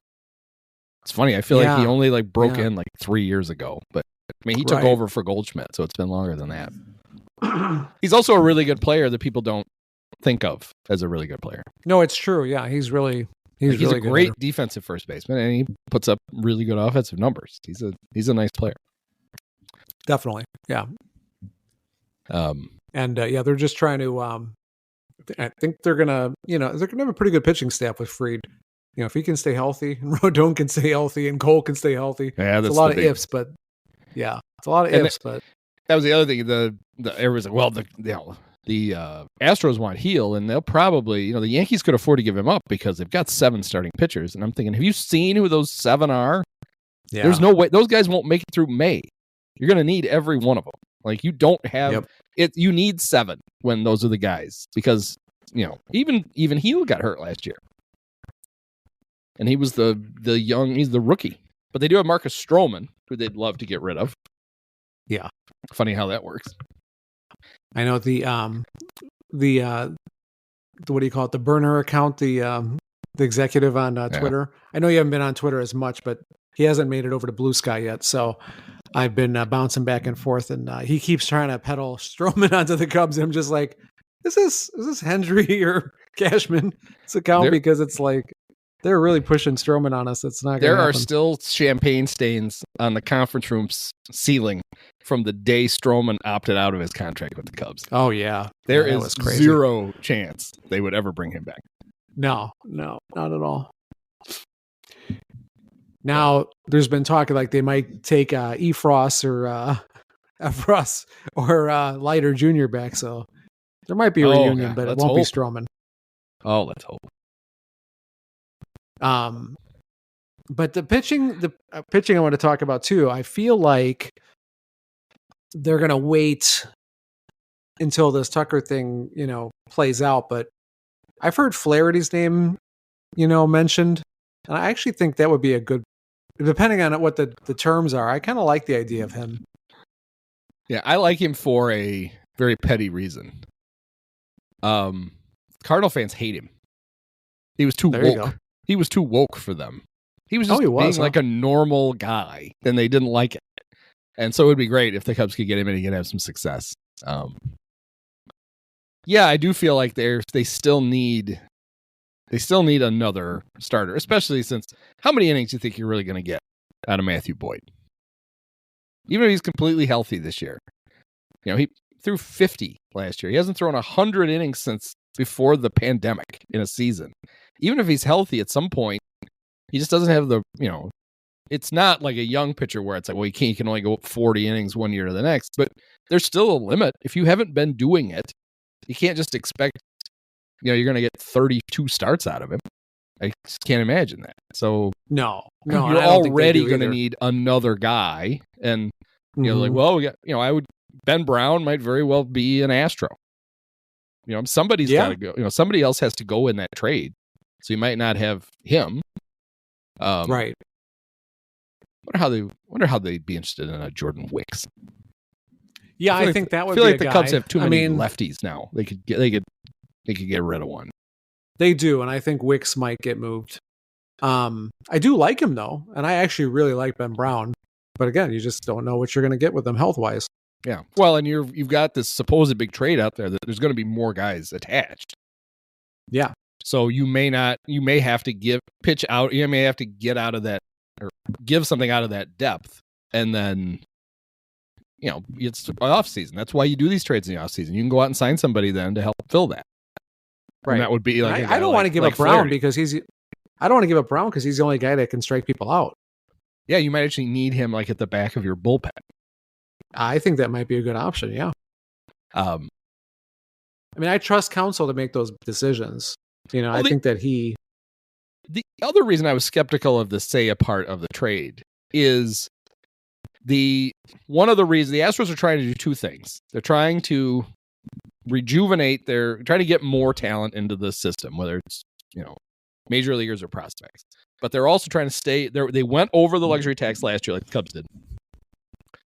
It's funny. I feel like he only like broke in like 3 years ago, but I mean, he took over for Goldschmidt, so it's been longer than that. He's also a really good player that people don't think of as a really good player. No, it's true. Yeah, he's really he's really a great defensive first baseman, and he puts up really good offensive numbers. He's a nice player. Definitely. Yeah. They're just trying to. I think they're gonna have a pretty good pitching staff with Fried. If he can stay healthy, and Rodon can stay healthy, and Cole can stay healthy. Yeah, that's a lot of ifs, but it's a lot of ifs. But that was the other thing. The everyone's like, well, the Astros want Heel, and they'll probably, the Yankees could afford to give him up because they've got 7 starting pitchers. And I'm thinking, have you seen who those 7 are? Yeah. There's no way those guys won't make it through May. You're going to need every one of them. Like, you don't have it. You need 7 when those are the guys, because even Heel got hurt last year, and he was he's the rookie. But they do have Marcus Stroman, who they'd love to get rid of. Yeah, funny how that works. I know the what do you call it? The burner account, the executive on Twitter. I know you haven't been on Twitter as much, but he hasn't made it over to Blue Sky yet. So I've been bouncing back and forth, and he keeps trying to peddle Stroman onto the Cubs. And I'm just like, is this Hendry or Cashman's account? Because it's like they're really pushing Stroman on us. It's not. There are still champagne stains on the conference room's ceiling from the day Stroman opted out of his contract with the Cubs. Oh yeah, there is zero chance they would ever bring him back. No, not at all. Now there's been talk like they might take Efros or Efros or Leiter Jr. back, so there might be a reunion, but it won't be Stroman. Oh, let's hope. But the pitching I want to talk about too. I feel like they're going to wait until this Tucker thing, plays out. But I've heard Flaherty's name, mentioned, and I actually think that would be a good, depending on what the terms are. I kind of like the idea of him. Yeah, I like him for a very petty reason. Cardinal fans hate him. He was too woke. He was too woke for them. He was just being like a normal guy, and they didn't like it. And so it would be great if the Cubs could get him and he could have some success. I do feel like they still need another starter, especially since how many innings do you think you're really going to get out of Matthew Boyd? Even if he's completely healthy this year. He threw 50 last year. He hasn't thrown 100 innings since before the pandemic in a season. Even if he's healthy at some point, he just doesn't have the, it's not like a young pitcher where it's like, well, you can only go 40 innings one year to the next, but there's still a limit. If you haven't been doing it, you can't just expect, you're going to get 32 starts out of him. I just can't imagine that. So no, you're already going to need another guy. And, like, well, we got, Ben Brown might very well be an Astro. Somebody's got to go, somebody else has to go in that trade. So you might not have him. Right. Wonder how they'd be interested in a Jordan Wicks. Yeah, I think that would be I feel like the the Cubs have too many lefties now. They could get rid of one. They do, and I think Wicks might get moved. I do like him though, and I actually really like Ben Brown. But again, you just don't know what you're going to get with him health-wise. Yeah. Well, and you've got this supposed big trade out there that there's going to be more guys attached. Yeah. So you may have to pitch out. You may have to get out of that or give something out of that depth. And then, it's off season. That's why you do these trades in the off season. You can go out and sign somebody then to help fill that. Right. And that would be like, I don't want to give up Brown because he's the only guy that can strike people out. Yeah. You might actually need him like at the back of your bullpen. I think that might be a good option. Yeah. I trust Counsell to make those decisions. I think that he. The other reason I was skeptical of the Seiya part of the trade is one of the reasons the Astros are trying to do two things. They're trying to rejuvenate trying to get more talent into the system, whether it's, Major leaguers or prospects. But they're also trying to stay. They went over the luxury tax last year like the Cubs did.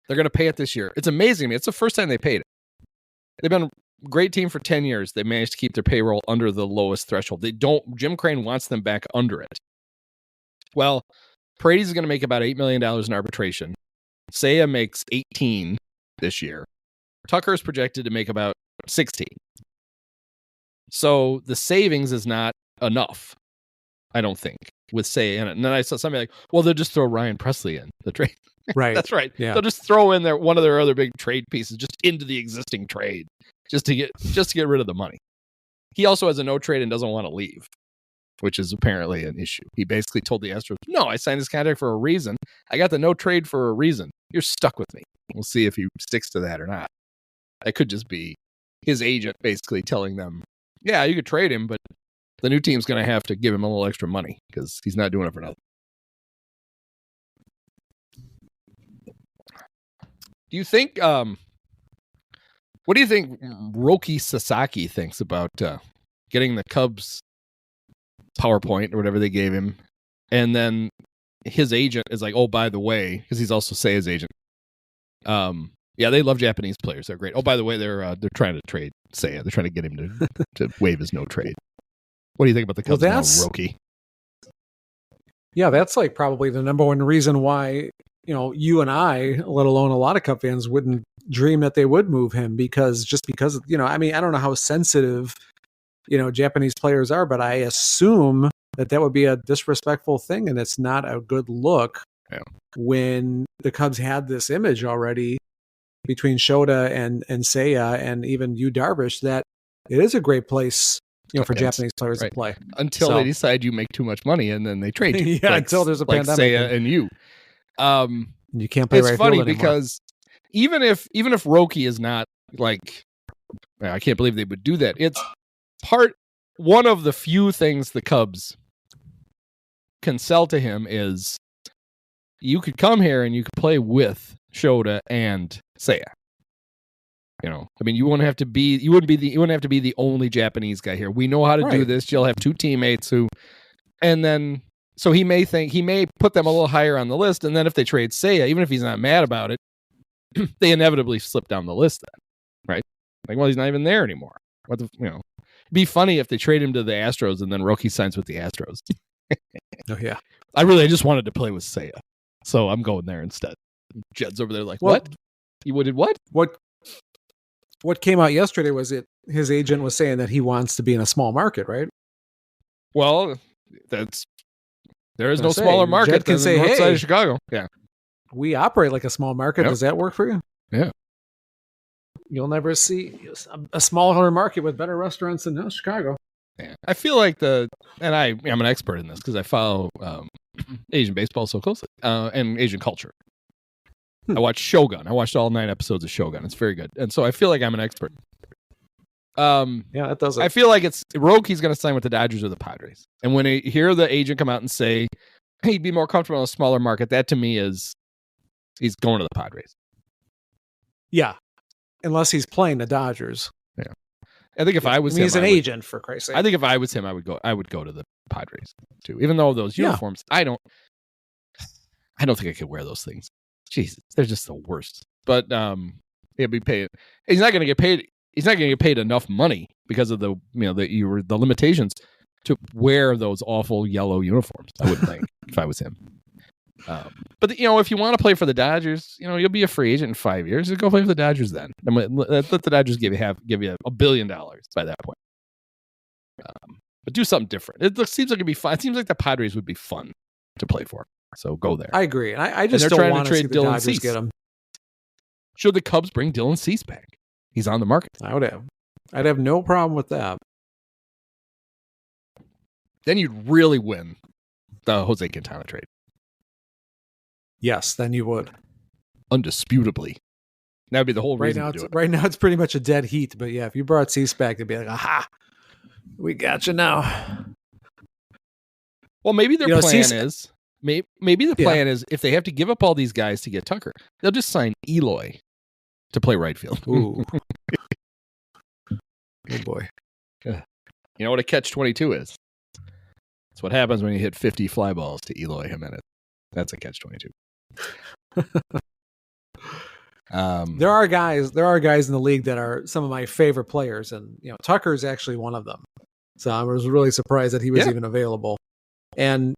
They're going to pay it this year. It's amazing to me. It's the first time they paid it. They've been a great team for 10 years. They managed to keep their payroll under the lowest threshold. Jim Crane wants them back under it. Well, Paredes is going to make about $8 million in arbitration. Seiya makes 18 this year. Tucker is projected to make about 16. So the savings is not enough, I don't think, with Seiya in it. And then I saw somebody like, well, they'll just throw Ryan Presley in the trade. Right. That's right. Yeah. They'll just throw in one of their other big trade pieces just into the existing trade, just to get rid of the money. He also has a no trade and doesn't want to leave, which is apparently an issue. He basically told the Astros, no, I signed this contract for a reason. I got the no trade for a reason. You're stuck with me. We'll see if he sticks to that or not. That could just be his agent basically telling them, yeah, you could trade him, but the new team's going to have to give him a little extra money because he's not doing it for nothing. Do you think, what do you think Roki Sasaki thinks about getting the Cubs PowerPoint or whatever they gave him? And then his agent is like, oh, by the way, because he's also Seiya's agent. Yeah, they love Japanese players. They're great. Oh, by the way, they're trying to trade Seiya. They're trying to get him to waive his no trade. What do you think about the Cubs now, Roki? Yeah, that's like probably the number one reason why, you and I, let alone a lot of Cub fans, wouldn't dream that they would move him because, I don't know how sensitive, Japanese players are, but I assume that would be a disrespectful thing, and it's not a good look when the Cubs had this image already between Shota and Seiya and even Yu Darvish that it is a great place, for Japanese players to play. Until they decide you make too much money and then they trade you. Yeah, until there's a pandemic. Seiya and you. You can't play right field anymore. It's funny because even if Roki is not like, I can't believe they would do that. It's one of the few things the Cubs can sell to him is you could come here and you could play with Shota and Seiya. You wouldn't have to be the only Japanese guy here. We know how to do this. You'll have two teammates so he may put them a little higher on the list. And then if they trade Seiya, even if he's not mad about it, they inevitably slip down the list then, right? Like, well, he's not even there anymore. It'd be funny if they trade him to the Astros and then Roki signs with the Astros. Oh yeah. I just wanted to play with Seiya. So I'm going there instead. Jed's over there like, what? You did what? What came out yesterday was his agent was saying that he wants to be in a small market, right? Well, there is no smaller market than the north side of Chicago. Yeah. We operate like a small market. Does that work for you? Yeah. You'll never see a smaller market with better restaurants than Chicago. Yeah. I feel like I'm an expert in this because I follow Asian baseball so closely and Asian culture. I watched Shogun. I watched all 9 episodes of Shogun. It's very good. And so I feel like I'm an expert. Yeah, that does it. I feel like it's Roki's going to sign with the Dodgers or the Padres. And when I hear the agent come out and say, hey, he'd be more comfortable in a smaller market, that to me is he's going to the Padres. Yeah. Unless he's playing the Dodgers. Yeah. I think if I was him, he's an agent, for Christ's sake. I think if I was him, I would go to the Padres too. Even though those uniforms, I don't think I could wear those things. Jesus, they're just the worst. But he'll be paid. He's not going to get paid. He's not going to get paid enough money because of the limitations to wear those awful yellow uniforms. I wouldn't think if I was him. But if you want to play for the Dodgers, you'll be a free agent in 5 years. Just go play for the Dodgers then. Let the Dodgers give you $1 billion by that point. But do something different. It seems like it'd be fun. It seems like the Padres would be fun to play for. So go there. I agree. I just don't want to see the Dodgers get him. Should the Cubs bring Dylan Cease back? He's on the market. I'd have no problem with that. Then you'd really win the Jose Quintana trade. Yes, then you would. Undisputably. That would be the whole reason to do it. Right now, it's pretty much a dead heat. But yeah, if you brought Cease back, it'd be like, aha, we got you now. Well, maybe their plan is... Maybe the plan is if they have to give up all these guys to get Tucker, they'll just sign Eloy to play right field. Ooh. Oh, boy. You know what a catch-22 is? That's what happens when you hit 50 fly balls to Eloy Jimenez. That's a catch-22. There are guys in the league that are some of my favorite players, and Tucker is actually one of them. So I was really surprised that he was even available. And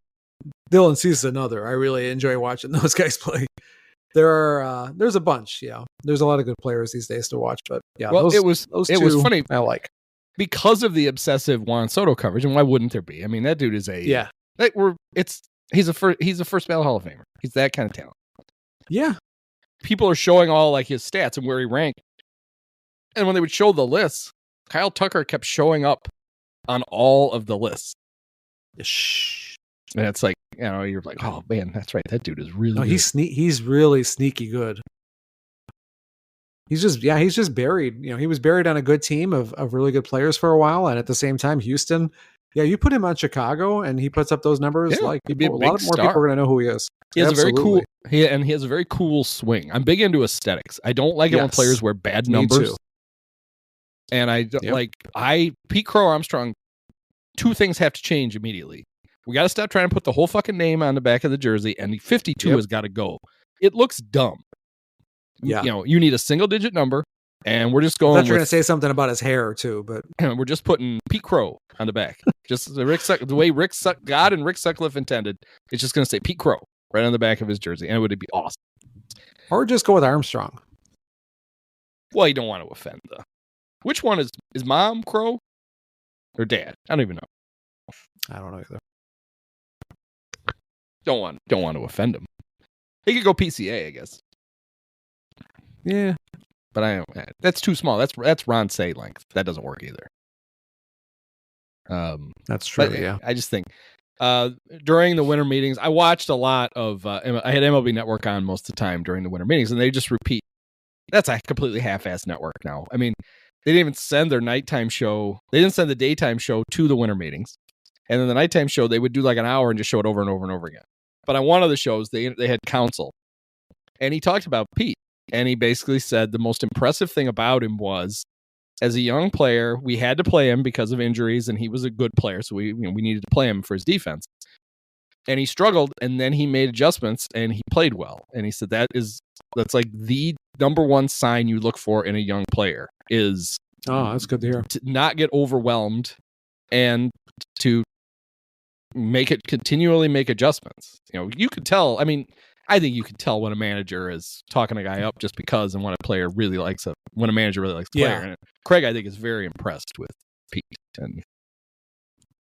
Dylan Cease is another. I really enjoy watching those guys play. There's a bunch. There's a lot of good players these days to watch. But it was funny. I like because of the obsessive Juan Soto coverage, and why wouldn't there be? I mean, that dude is he's a first ballot Hall of Famer. He's that kind of talent. Yeah. People are showing all like his stats and where he ranked. And when they would show the lists, Kyle Tucker kept showing up on all of the lists. And it's like, you're like, oh man, that's right. That dude is really good. He's really sneaky good. He's just buried. He was buried on a good team of really good players for a while. And at the same time, Houston, you put him on Chicago and he puts up those numbers. Yeah, a lot more people are going to know who he is. He has a very cool, he has a very cool swing. I'm big into aesthetics. I don't like it when players wear bad numbers. Too. And Pete Crow Armstrong, two things have to change immediately. We got to stop trying to put the whole fucking name on the back of the jersey, and 52 has got to go. It looks dumb. Yeah. You need a single digit number, and we're just going. I thought you were going to say something about his hair too, but we're just putting Pete Crow on the back. Just the way God and Rick Sutcliffe intended. It's just going to say Pete Crow right on the back of his jersey, and it would be awesome. Or just go with Armstrong. Well, you don't want to offend Which one is Mom Crow or Dad? I don't even know. I don't know either. Don't want to offend him. He could go PCA, I guess. Yeah, but that's too small. That's Ron Say length. That doesn't work either. That's true. But yeah, I just think during the winter meetings, I watched a lot of. I had MLB Network on most of the time during the winter meetings, and they just repeat. That's a completely half-assed network now. I mean, they didn't even send their nighttime show. They didn't send the daytime show to the winter meetings, and then the nighttime show they would do like an hour and just show it over and over and over again. But on one of the shows, they had Counsell, and he talked about Pete, and he basically said the most impressive thing about him was, as a young player, we had to play him because of injuries, and he was a good player, so we needed to play him for his defense. And he struggled, and then he made adjustments, and he played well. And he said that's like the number one sign you look for in a young player is that's good to hear. To not get overwhelmed and to continually make adjustments. You could tell. I mean, I think you can tell when a manager is talking a guy up just because, and when a manager really likes a player. And Craig, I think, is very impressed with Pete. And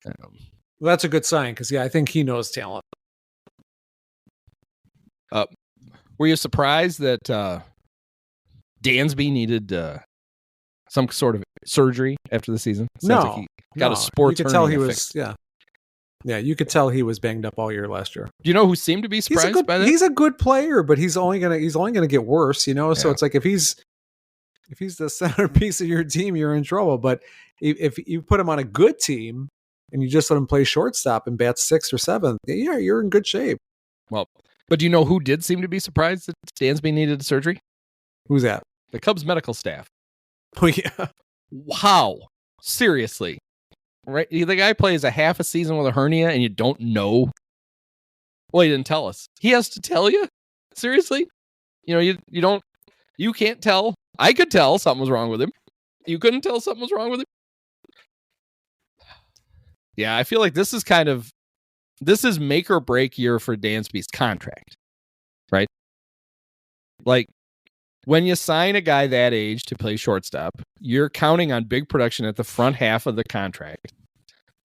well, that's a good sign because I think he knows talent. Were you surprised that Dansby needed some sort of surgery after the season? Sounds like he got a sports. You could tell he was. Yeah, you could tell he was banged up all year last year. Do you know who seemed to be surprised by that? He's a good player, but he's only gonna get worse, So it's like if he's the centerpiece of your team, you're in trouble. But if you put him on a good team and you just let him play shortstop and bat 6th or 7th, you're in good shape. Well, but do you know who did seem to be surprised that Dansby needed surgery? Who's that? The Cubs medical staff. Oh yeah. Wow. Seriously. Right, the guy plays a half a season with a hernia, and you don't know. Well, he didn't tell us. He has to tell you. Seriously, you don't. You can't tell. I could tell something was wrong with him. You couldn't tell something was wrong with him. Yeah, I feel like this is make or break year for Dansby's contract, right? Like when you sign a guy that age to play shortstop, you're counting on big production at the front half of the contract.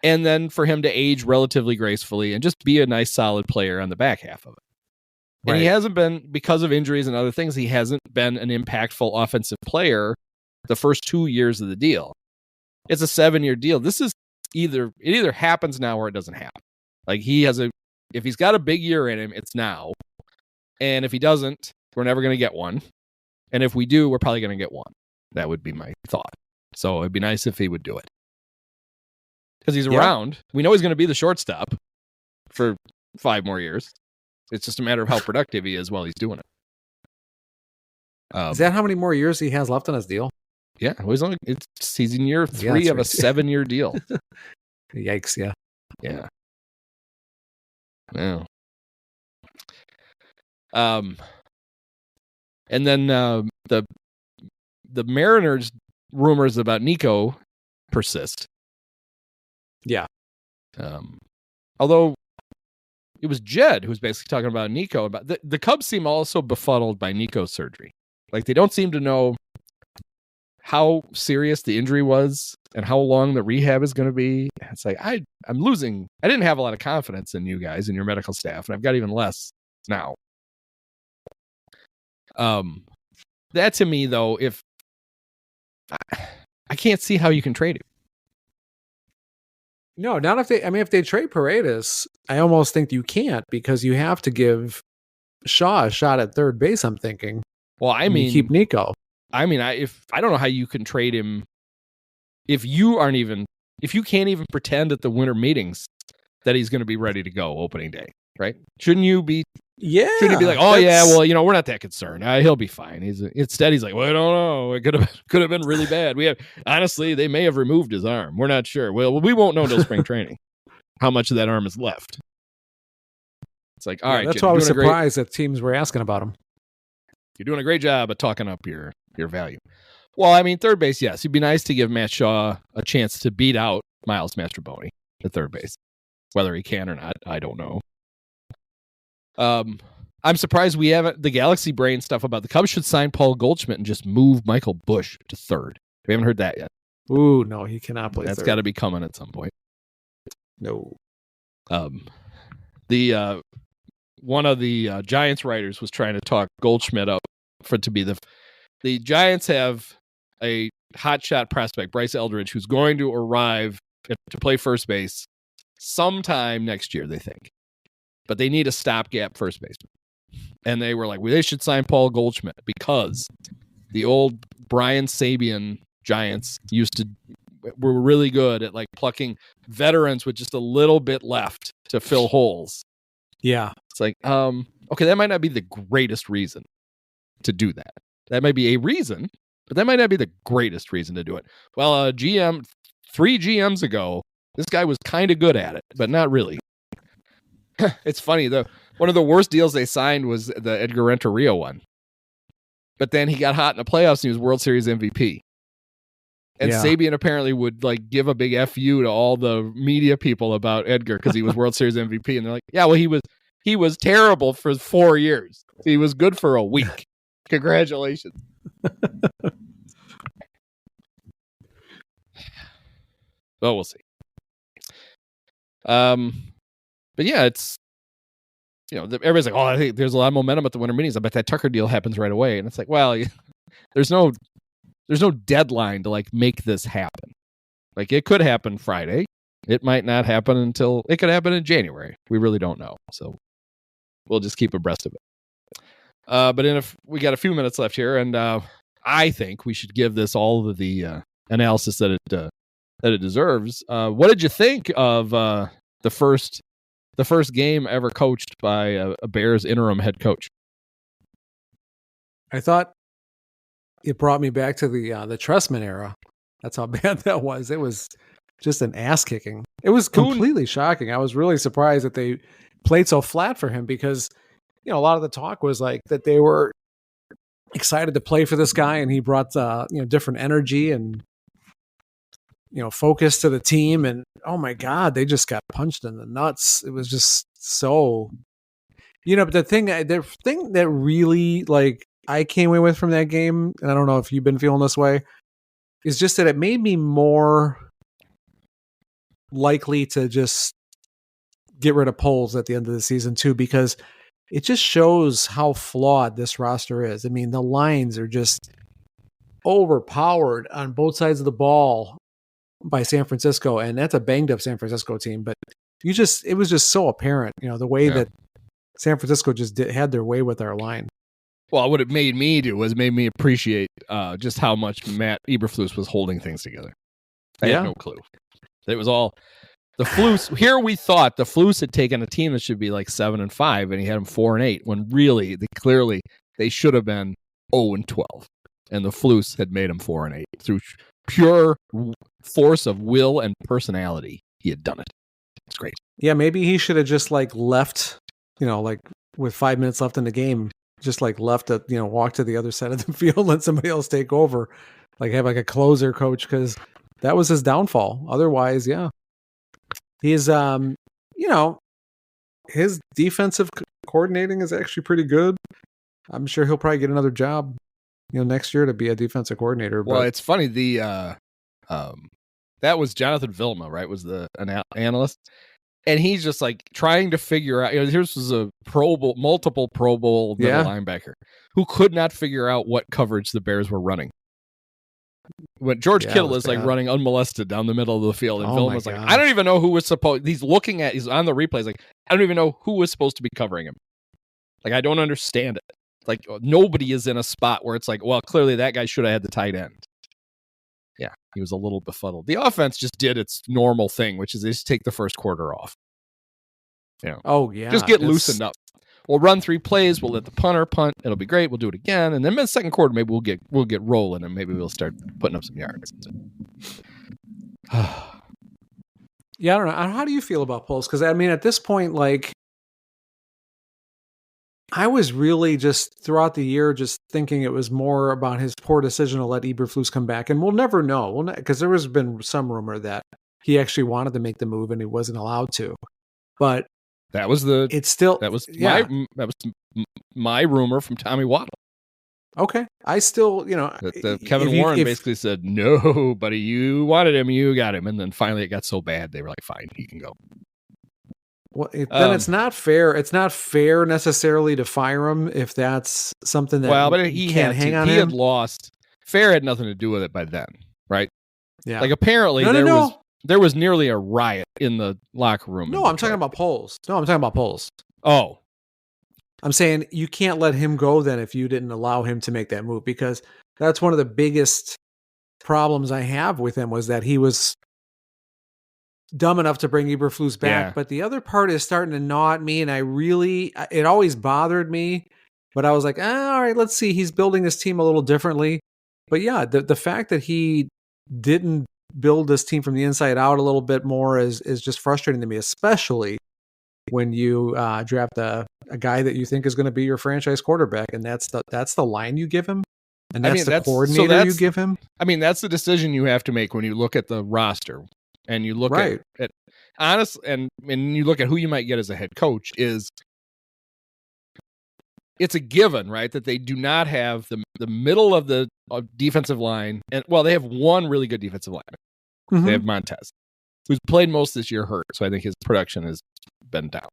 And then for him to age relatively gracefully and just be a nice, solid player on the back half of it. And he hasn't been, because of injuries and other things, he hasn't been an impactful offensive player the first 2 years of the deal. It's a 7-year deal. This is it either happens now or it doesn't happen. Like if he's got a big year in him, it's now. And if he doesn't, we're never going to get one. And if we do, we're probably going to get one. That would be my thought. So it'd be nice if he would do it. Because he's around. We know he's going to be the shortstop for 5 more years. It's just a matter of how productive he is while he's doing it. Is that how many more years he has left on his deal? Yeah, he's in year 3 of a 7-year deal. Yikes, yeah. Yeah. Yeah. And then the Mariners rumors about Nico persist. Yeah. Although it was Jed who was basically talking about Nico. About the Cubs seem also befuddled by Nico's surgery. Like, they don't seem to know how serious the injury was and how long the rehab is going to be. It's like, I'm losing. I didn't have a lot of confidence in you guys and your medical staff, and I've got even less now. That to me, though, if I can't see how you can trade him. No, not if they. I mean, if they trade Paredes, I almost think you can't, because you have to give Shaw a shot at third base. I'm thinking. Well, I mean, keep Nico. I mean, I don't know how you can trade him if you can't even pretend at the winter meetings that he's going to be ready to go opening day, right? Shouldn't you be? Yeah. Shouldn't you be like, oh yeah, well, we're not that concerned. He'll be fine. Instead he's like, well, I don't know. It could have been really bad. Honestly, they may have removed his arm. We're not sure. Well, we won't know until spring training how much of that arm is left. It's like, all right, that's why I was surprised that teams were asking about him. You're doing a great job of talking up your value. Well, I mean, third base, yes. It'd be nice to give Matt Shaw a chance to beat out Miles Mastroboni at third base. Whether he can or not, I don't know. I'm surprised we haven't the Galaxy Brain stuff about the Cubs should sign Paul Goldschmidt and just move Michael Busch to third. We haven't heard that yet. Ooh, no, he cannot play That's third. got to be coming at some point. No. The one of the Giants writers was trying to talk Goldschmidt up to be the Giants have a hotshot prospect, Bryce Eldridge, who's going to arrive to play first base sometime next year, they think. But they need a stopgap first baseman. And they were like, well, they should sign Paul Goldschmidt because the old Brian Sabian Giants were really good at like plucking veterans with just a little bit left to fill holes. Yeah. It's like, okay, that might not be the greatest reason to do that. That might be a reason, but that might not be the greatest reason to do it. Well, 3 GMs ago, this guy was kind of good at it, but not really. It's funny, one of the worst deals they signed was the Edgar Renteria one. But then he got hot in the playoffs and he was World Series MVP. And Sabian apparently would like give a big FU to all the media people about Edgar because he was World Series MVP. And they're like, yeah, well, he was terrible for 4 years. He was good for a week. Congratulations. Well, we'll see. But yeah, it's, everybody's like, oh, I think there's a lot of momentum at the winter meetings. I bet that Tucker deal happens right away. And it's like, well, there's no deadline to like make this happen. Like it could happen Friday. It might not happen until it could happen in January. We really don't know. So we'll just keep abreast of it. But we got a few minutes left here, and I think we should give this all of the analysis that it deserves. What did you think of the first game ever coached by a Bears interim head coach? I thought it brought me back to the Trestman era. That's how bad that was. It was just an ass kicking. It was completely shocking. I was really surprised that they played so flat for him because, a lot of the talk was like that they were excited to play for this guy and he brought, different energy and, focus to the team. And oh my God, they just got punched in the nuts. It was just so, but the thing that really like I came away with from that game, and I don't know if you've been feeling this way, is just that it made me more likely to just get rid of Poles at the end of the season too, because it just shows how flawed this roster is. I mean, the lines are just overpowered on both sides of the ball by San Francisco, and that's a banged up San Francisco team. But it was just so apparent, the way that San Francisco just had their way with our line. Well, what it made me do was made me appreciate just how much Matt Eberflus was holding things together. I had no clue. It was all the Flus. Here we thought the Flus had taken a team that should be like 7-5, and he had them 4-8. When really, they should have been 0-12, and the Flus had made them 4-8 through pure force of will and personality. He had done it. It's great. Yeah, maybe he should have just like left, like with 5 minutes left in the game, just like left it, walk to the other side of the field, let somebody else take over, like have like a closer coach, because that was his downfall. Otherwise, yeah, he's his defensive coordinating is actually pretty good. I'm sure he'll probably get another job, next year to be a defensive coordinator. Well, but it's funny. That was Jonathan Vilma, right? Was the analyst, and he's just like trying to figure out. Here's was a multiple Pro Bowl middle linebacker who could not figure out what coverage the Bears were running. When George Kittle is like running unmolested down the middle of the field, and Vilma was like, I don't even know who was supposed. He's on the replays, like I don't even know who was supposed to be covering him. Like I don't understand it. Like nobody is in a spot where it's like, well, clearly that guy should have had the tight end. Yeah, he was a little befuddled. The offense just did its normal thing, which is they just take the first quarter off. Oh yeah, just get loosened up. We'll run 3 plays. We'll let the punter punt. It'll be great. We'll do it again, and then in the second quarter, maybe we'll get rolling, and maybe we'll start putting up some yards. Yeah, I don't know. How do you feel about Poles? Because I mean, at this point, like, I was really just throughout the year just thinking it was more about his poor decision to let Eberflus come back, and we'll never know. Because there has been some rumor that he actually wanted to make the move and he wasn't allowed to, but. That was my rumor from Tommy Waddle. Okay. I still, Kevin Warren basically said, no, buddy, you wanted him, you got him. And then finally it got so bad, they were like, fine, he can go. Well, then it's not fair. It's not fair necessarily to fire him if that's something that but he can't hang on him. He had lost. Fair had nothing to do with it by then, right? Yeah. Like apparently there was nearly a riot in the locker room. No, I'm talking about Poles. Oh. I'm saying you can't let him go then if you didn't allow him to make that move, because that's one of the biggest problems I have with him was that he was dumb enough to bring Eberflus back. Yeah. But the other part is starting to gnaw at me, and it always bothered me. But I was like, all right, let's see. He's building his team a little differently. But yeah, the fact that he didn't build this team from the inside out a little bit more is just frustrating to me, especially when you draft a guy that you think is going to be your franchise quarterback, and that's the line you give him, and that's the coordinator you give him. I mean, that's the decision you have to make when you look at the roster and you look at honest and you look at who you might get as a head coach. It's a given, right, that they do not have the middle of the defensive line, and they have one really good defensive lineman. Mm-hmm. They have Montez, who's played most this year hurt, so I think his production has been down.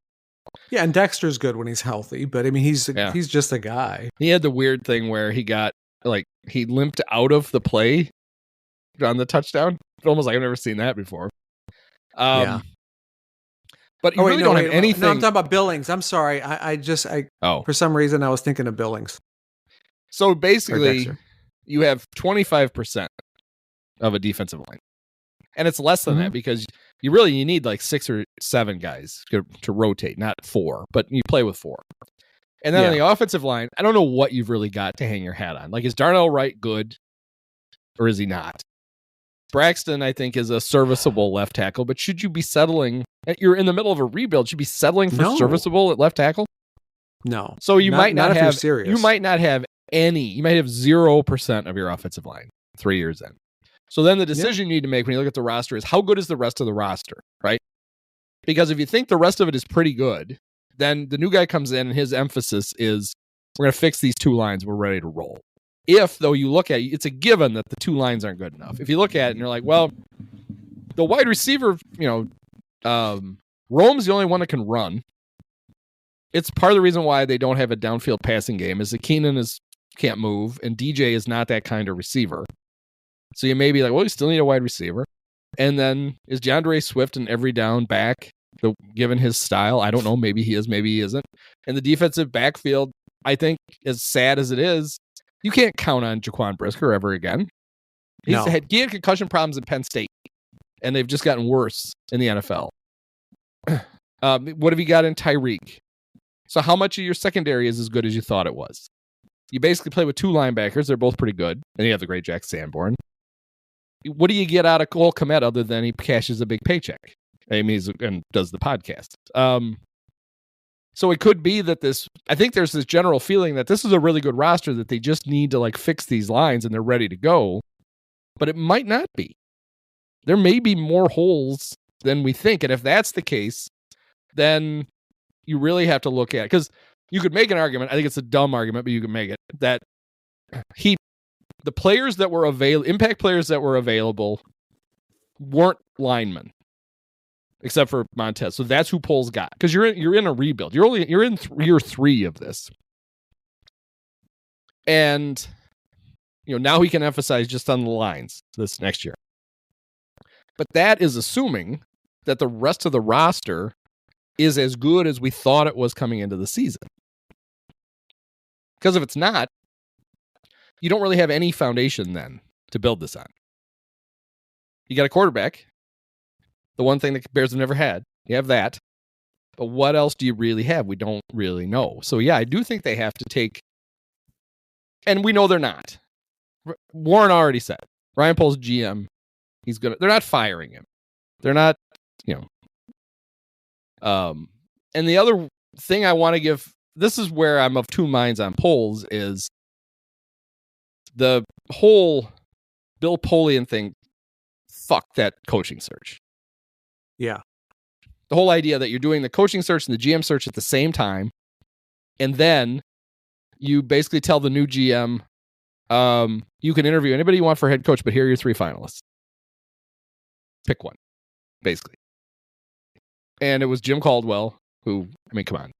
Yeah, and Dexter's good when he's healthy, but I mean he's just a guy. He had the weird thing where he limped out of the play on the touchdown. It's almost like I've never seen that before. But you really don't have anything. No, I'm talking about Billings. I'm sorry. For some reason I was thinking of Billings. So basically, you have 25% of a defensive line. And it's less than that because you need like 6 or 7 guys to rotate, not 4, but you play with 4. And then on the offensive line, I don't know what you've really got to hang your hat on. Like, is Darnell Wright good or is he not? Braxton, I think, is a serviceable left tackle, but should you be settling? You're in the middle of a rebuild. Should you be settling for serviceable at left tackle? No. So you might not have. Serious. You might not have any. You might have 0% of your offensive line 3 years in. So then the decision you need to make when you look at the roster is how good is the rest of the roster, right? Because if you think the rest of it is pretty good, then the new guy comes in and his emphasis is we're going to fix these 2 lines. We're ready to roll. If, though, you look at it, it's a given that the 2 lines aren't good enough. If you look at it and you're like, well, the wide receiver, Rome's the only one that can run. It's part of the reason why they don't have a downfield passing game is that Keenan can't move and DJ is not that kind of receiver. So you may be like, well, you still need a wide receiver. And then is DeAndre Swift an every down back, given his style? I don't know. Maybe he is, maybe he isn't. And the defensive backfield, I think, as sad as it is, you can't count on Jaquan Brisker ever again. He had concussion problems at Penn State, and they've just gotten worse in the NFL. What have you got in Tyreek? So how much of your secondary is as good as you thought it was? You basically play with 2 linebackers. They're both pretty good. And you have the great Jack Sanborn. What do you get out of Cole Kmet other than he cashes a big paycheck? and does the podcast. So it could be that I think there's this general feeling that this is a really good roster that they just need to like fix these lines and they're ready to go. But it might not be. There may be more holes than we think. And if that's the case, then you really have to look at, because you could make an argument. I think it's a dumb argument, but you can make it that the players that were impact players that were available weren't linemen, except for Montez. So that's who Poles got, because you're in a rebuild. You're in year 3 of this, and now he can emphasize just on the lines this next year. But that is assuming that the rest of the roster is as good as we thought it was coming into the season. Because if it's not, you don't really have any foundation then to build this on. You got a quarterback, the one thing that Bears have never had. You have that. But what else do you really have? We don't really know. So yeah, I do think they have to take, and we know they're not. Warren already said, Ryan Poles GM, they're not firing him. They're not, and the other thing I want to give, this is where I'm of two minds on Poles, is the whole Bill Polian thing. Fuck that coaching search. Yeah. The whole idea that you're doing the coaching search and the GM search at the same time, and then you basically tell the new GM, you can interview anybody you want for head coach, but here are your 3 finalists. Pick one, basically. And it was Jim Caldwell, who, come on.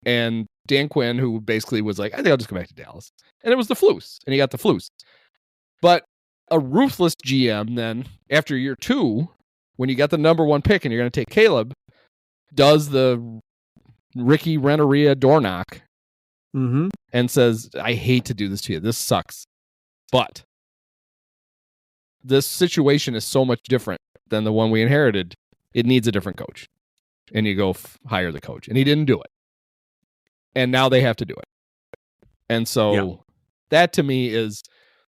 And Dan Quinn, who basically was like, I think I'll just go back to Dallas. And it was the Flus, and he got the Flus. But a ruthless GM then, after year 2, when you got the number 1 pick and you're going to take Caleb, does the Ricky Renteria door knock and says, I hate to do this to you. This sucks. But this situation is so much different than the one we inherited. It needs a different coach. And you go hire the coach. And he didn't do it. And now they have to do it. And so that to me is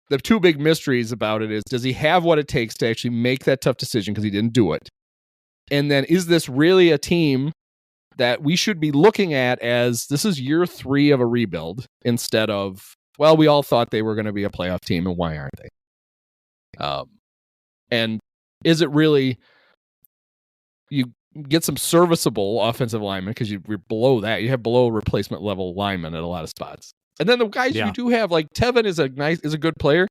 the 2 big mysteries about it is, does he have what it takes to actually make that tough decision because he didn't do it? And then is this really a team that we should be looking at as this is year 3 of a rebuild instead of, well, we all thought they were going to be a playoff team and why aren't they? And is it really, you get some serviceable offensive linemen because you're below that. You have below replacement level linemen at a lot of spots. And then the guys you do have, like Tevin is a good player,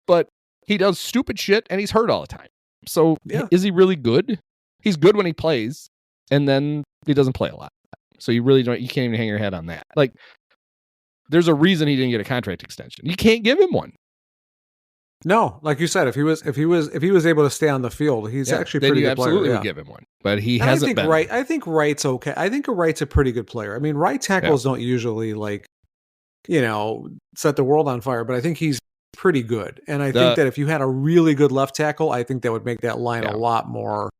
but he does stupid shit and he's hurt all the time. So is he really good? He's good when he plays, and then he doesn't play a lot. So you can't even hang your head on that. Like, there's a reason he didn't get a contract extension. You can't give him one. No, like you said, if he was able to stay on the field, he's actually pretty good player. Absolutely would give him one, but he hasn't been. I think Wright's okay. I think Wright's a pretty good player. I mean, right tackles don't usually set the world on fire, but I think he's pretty good. And I think that if you had a really good left tackle, I think that would make that line a lot more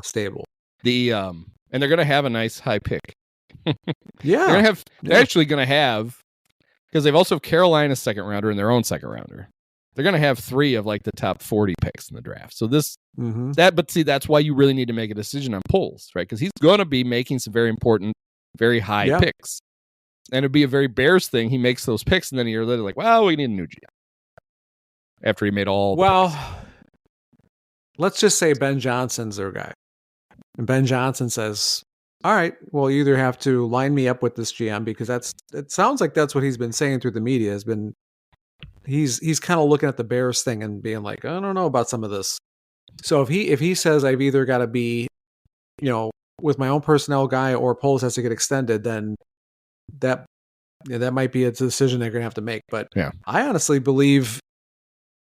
stable. And they're going to have a nice high pick. They're actually going to have, because they've also have Carolina's second rounder and their own second rounder. They're going to have 3 of like the top 40 picks in the draft. So that's why you really need to make a decision on Poles, right? Because he's going to be making some very important, very high picks. And it'd be a very Bears thing. He makes those picks, and then you're literally like, well, we need a new GM. After he made all the picks. Let's just say Ben Johnson's their guy. And Ben Johnson says, all right, well, you either have to line me up with this GM, because it sounds like that's what he's been saying through the media. He's kind of looking at the Bears thing and being like, I don't know about some of this. So if he says I've either got to be, with my own personnel guy or Poles has to get extended, then that might be a decision they're going to have to make. But I honestly believe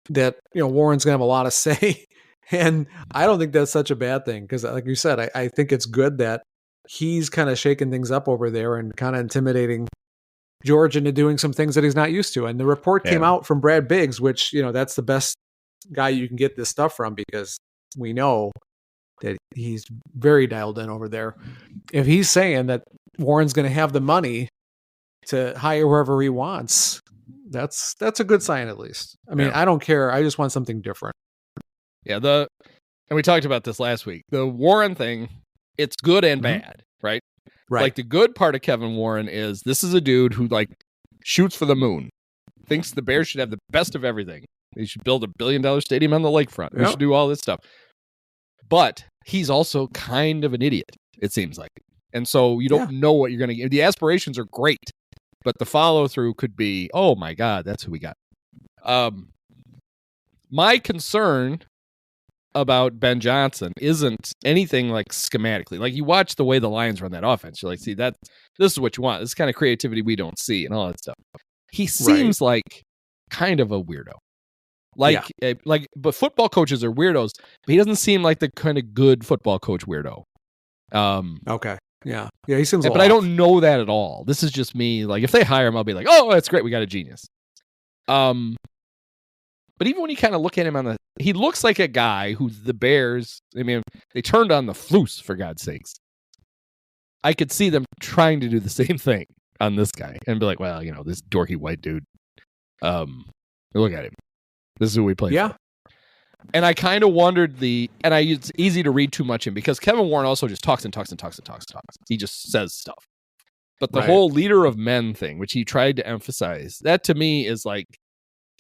that Warren's going to have a lot of say, and I don't think that's such a bad thing, because like you said, I think it's good that he's kind of shaking things up over there and kind of intimidating George into doing some things that he's not used to. And the report came out from Brad Biggs, which that's the best guy you can get this stuff from, because we know that he's very dialed in over there. If he's saying that Warren's going to have the money to hire whoever he wants, that's a good sign, at least. I mean, I don't care. I just want something different. Yeah. and we talked about this last week, the Warren thing, it's good and bad, right? Right. Like the good part of Kevin Warren is this is a dude who like shoots for the moon, thinks the Bears should have the best of everything. They should build $1 billion stadium on the lakefront. We should do all this stuff. But he's also kind of an idiot, it seems like. And so you don't know what you're going to get. The aspirations are great, but the follow through could be, oh my God, that's who we got. My concern about Ben Johnson isn't anything like schematically. Like you watch the way the Lions run that offense, you're like, see, this is what you want. This kind of creativity we don't see and all that stuff. He seems like kind of a weirdo. But football coaches are weirdos, but he doesn't seem like the kind of good football coach weirdo. Okay. Yeah. Yeah, he seems but I don't know that at all. This is just me. Like if they hire him, I'll be like, oh, that's great. We got a genius. But even when you kind of look at him he looks like a guy who the Bears, I mean, they turned on the Flus, for God's sakes. I could see them trying to do the same thing on this guy and be like, well, this dorky white dude. Look at him. This is who we play for. And I kind of wondered it's easy to read too much in because Kevin Warren also just talks and talks and talks and talks and talks. He just says stuff. But the whole leader of men thing, which he tried to emphasize, that to me is like,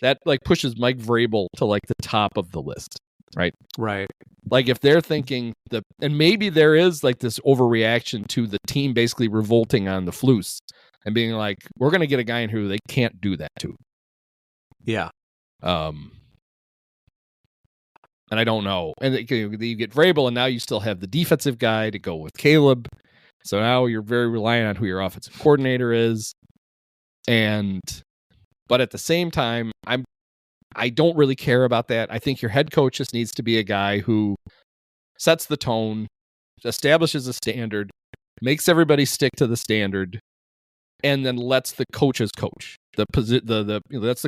that like pushes Mike Vrabel to like the top of the list, right? Right. Like if they're thinking and maybe there is like this overreaction to the team basically revolting on the Flus and being like, we're going to get a guy in who they can't do that to. Yeah. And I don't know. And you get Vrabel, and now you still have the defensive guy to go with Caleb. So now you're very reliant on who your offensive coordinator is. But at the same time, I don't really care about that. I think your head coach just needs to be a guy who sets the tone, establishes a standard, makes everybody stick to the standard, and then lets the coaches coach. Lets the